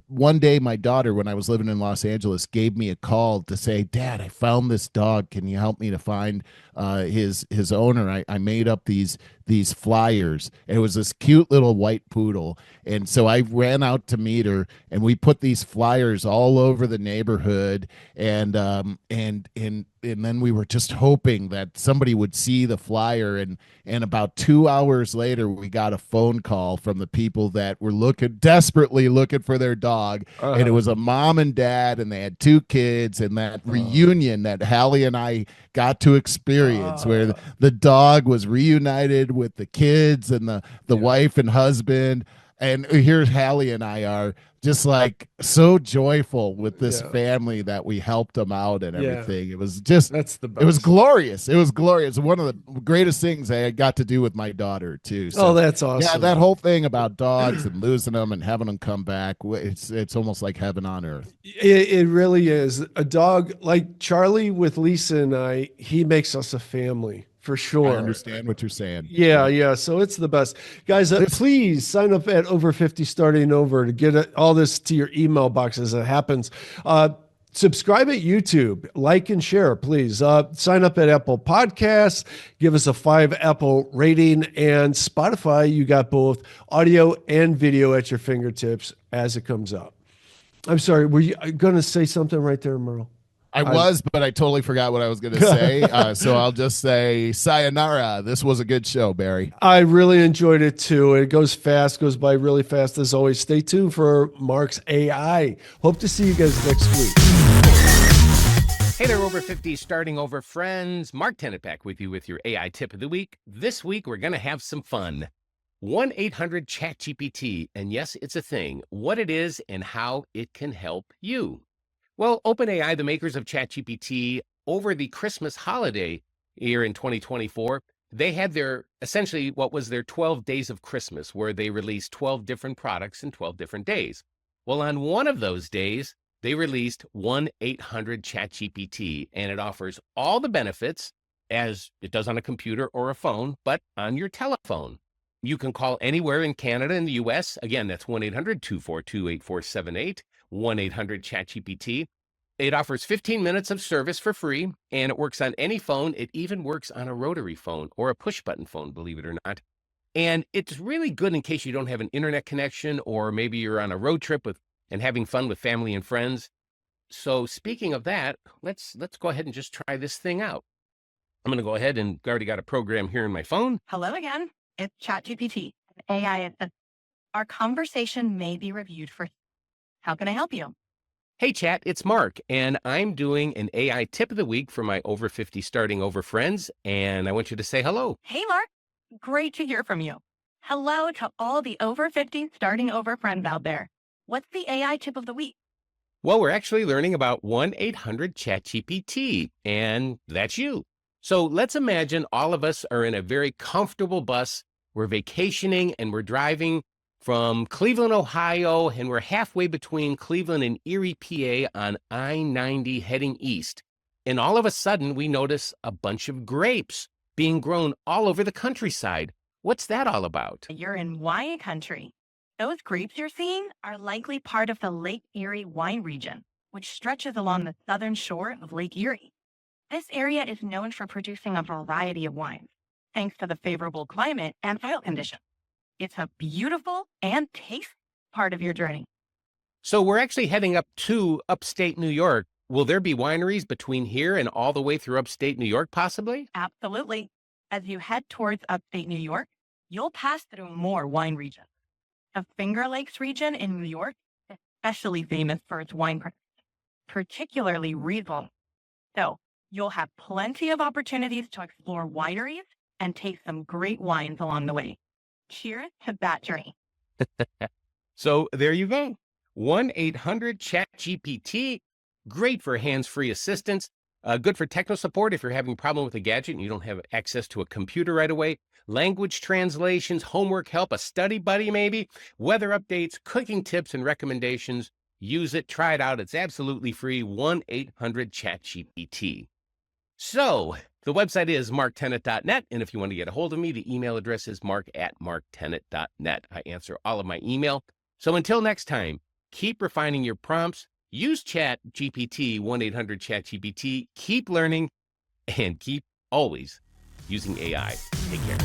one day my daughter, when I was living in Los Angeles, gave me a call to say, Dad, I found this dog. Can you help me to find his owner? I made up these flyers. It was this cute little white poodle. And so I ran out to meet her, and we put these flyers all over the neighborhood. And then we were just hoping that somebody would see the flyer. And about 2 hours later, we got a phone call from the people that were desperately looking for their dog. And it was a mom and dad, and they had 2 kids, and that reunion that Hallie and I got to experience where the dog was reunited with the kids and the wife and husband. And here Hallie and I are just like so joyful with this family that we helped them out and everything. It was just, that's the best. It was glorious. It was glorious. One of the greatest things I got to do with my daughter too. So, that's awesome. Yeah, that whole thing about dogs and losing them and having them come back, it's almost like heaven on earth. It really is. A dog like Charlie with Lisa and I, he makes us a family. For sure. I understand what you're saying. Yeah. So it's the best. Guys, please sign up at Over 50 Starting Over to get all this to your email box as it happens. Subscribe at YouTube, like and share, please. Sign up at Apple Podcasts, give us a 5 Apple rating, and Spotify. You got both audio and video at your fingertips as it comes up. I'm sorry, were you going to say something right there, Merle? I was, but I totally forgot what I was going to say. So I'll just say sayonara. This was a good show, Barry. I really enjoyed it too. It goes by really fast as always. Stay tuned for Mark's AI. Hope to see you guys next week. Hey there, Over 50 Starting Over friends. Mark Tennant back with you with your AI tip of the week. This week, we're going to have some fun. 1-800-CHAT-GPT. And yes, it's a thing. What it is and how it can help you. Well, OpenAI, the makers of ChatGPT, over the Christmas holiday year in 2024, they had essentially what was their 12 days of Christmas, where they released 12 different products in 12 different days. Well, on one of those days, they released 1-800-CHAT-GPT, and it offers all the benefits as it does on a computer or a phone, but on your telephone. You can call anywhere in Canada and the US. Again, that's 1-800-242-8478, 1-800-CHAT-GPT. It offers 15 minutes of service for free, and it works on any phone. It even works on a rotary phone or a push-button phone, believe it or not. And it's really good in case you don't have an internet connection, or maybe you're on a road trip and having fun with family and friends. So speaking of that, let's go ahead and just try this thing out. I'm going to go ahead and already got a program here in my phone. Hello again. It's ChatGPT, an AI assistant. Our conversation may be reviewed for. How can I help you? Hey, Chat, it's Mark, and I'm doing an AI tip of the week for my over 50 starting over friends, and I want you to say hello. Hey, Mark. Great to hear from you. Hello to all the over 50 starting over friends out there. What's the AI tip of the week? Well, we're actually learning about 1-800-CHAT-GPT, and that's you. So let's imagine all of us are in a very comfortable bus. We're vacationing and we're driving from Cleveland, Ohio, and we're halfway between Cleveland and Erie, PA on I-90 heading east. And all of a sudden, we notice a bunch of grapes being grown all over the countryside. What's that all about? You're in wine country. Those grapes you're seeing are likely part of the Lake Erie wine region, which stretches along the southern shore of Lake Erie. This area is known for producing a variety of wines, thanks to the favorable climate and soil conditions. It's a beautiful and tasty part of your journey. So we're actually heading up to upstate New York. Will there be wineries between here and all the way through upstate New York, possibly? Absolutely. As you head towards upstate New York, you'll pass through more wine regions. The Finger Lakes region in New York is especially famous for its wine production, particularly Riesling. So you'll have plenty of opportunities to explore wineries and taste some great wines along the way. Cheers to that journey. So there you go. 1-800-CHAT-GPT. Great for hands-free assistance. Good for technical support if you're having a problem with a gadget and you don't have access to a computer right away. Language translations, homework help, a study buddy maybe, weather updates, cooking tips and recommendations. Use it. Try it out. It's absolutely free. 1-800-CHAT-GPT. So the website is marktennant.net. And if you want to get a hold of me, the email address is mark@marktennant.net. I answer all of my email. So until next time, keep refining your prompts. Use ChatGPT, 1-800-CHAT-GPT. Keep learning and keep always using AI. Take care.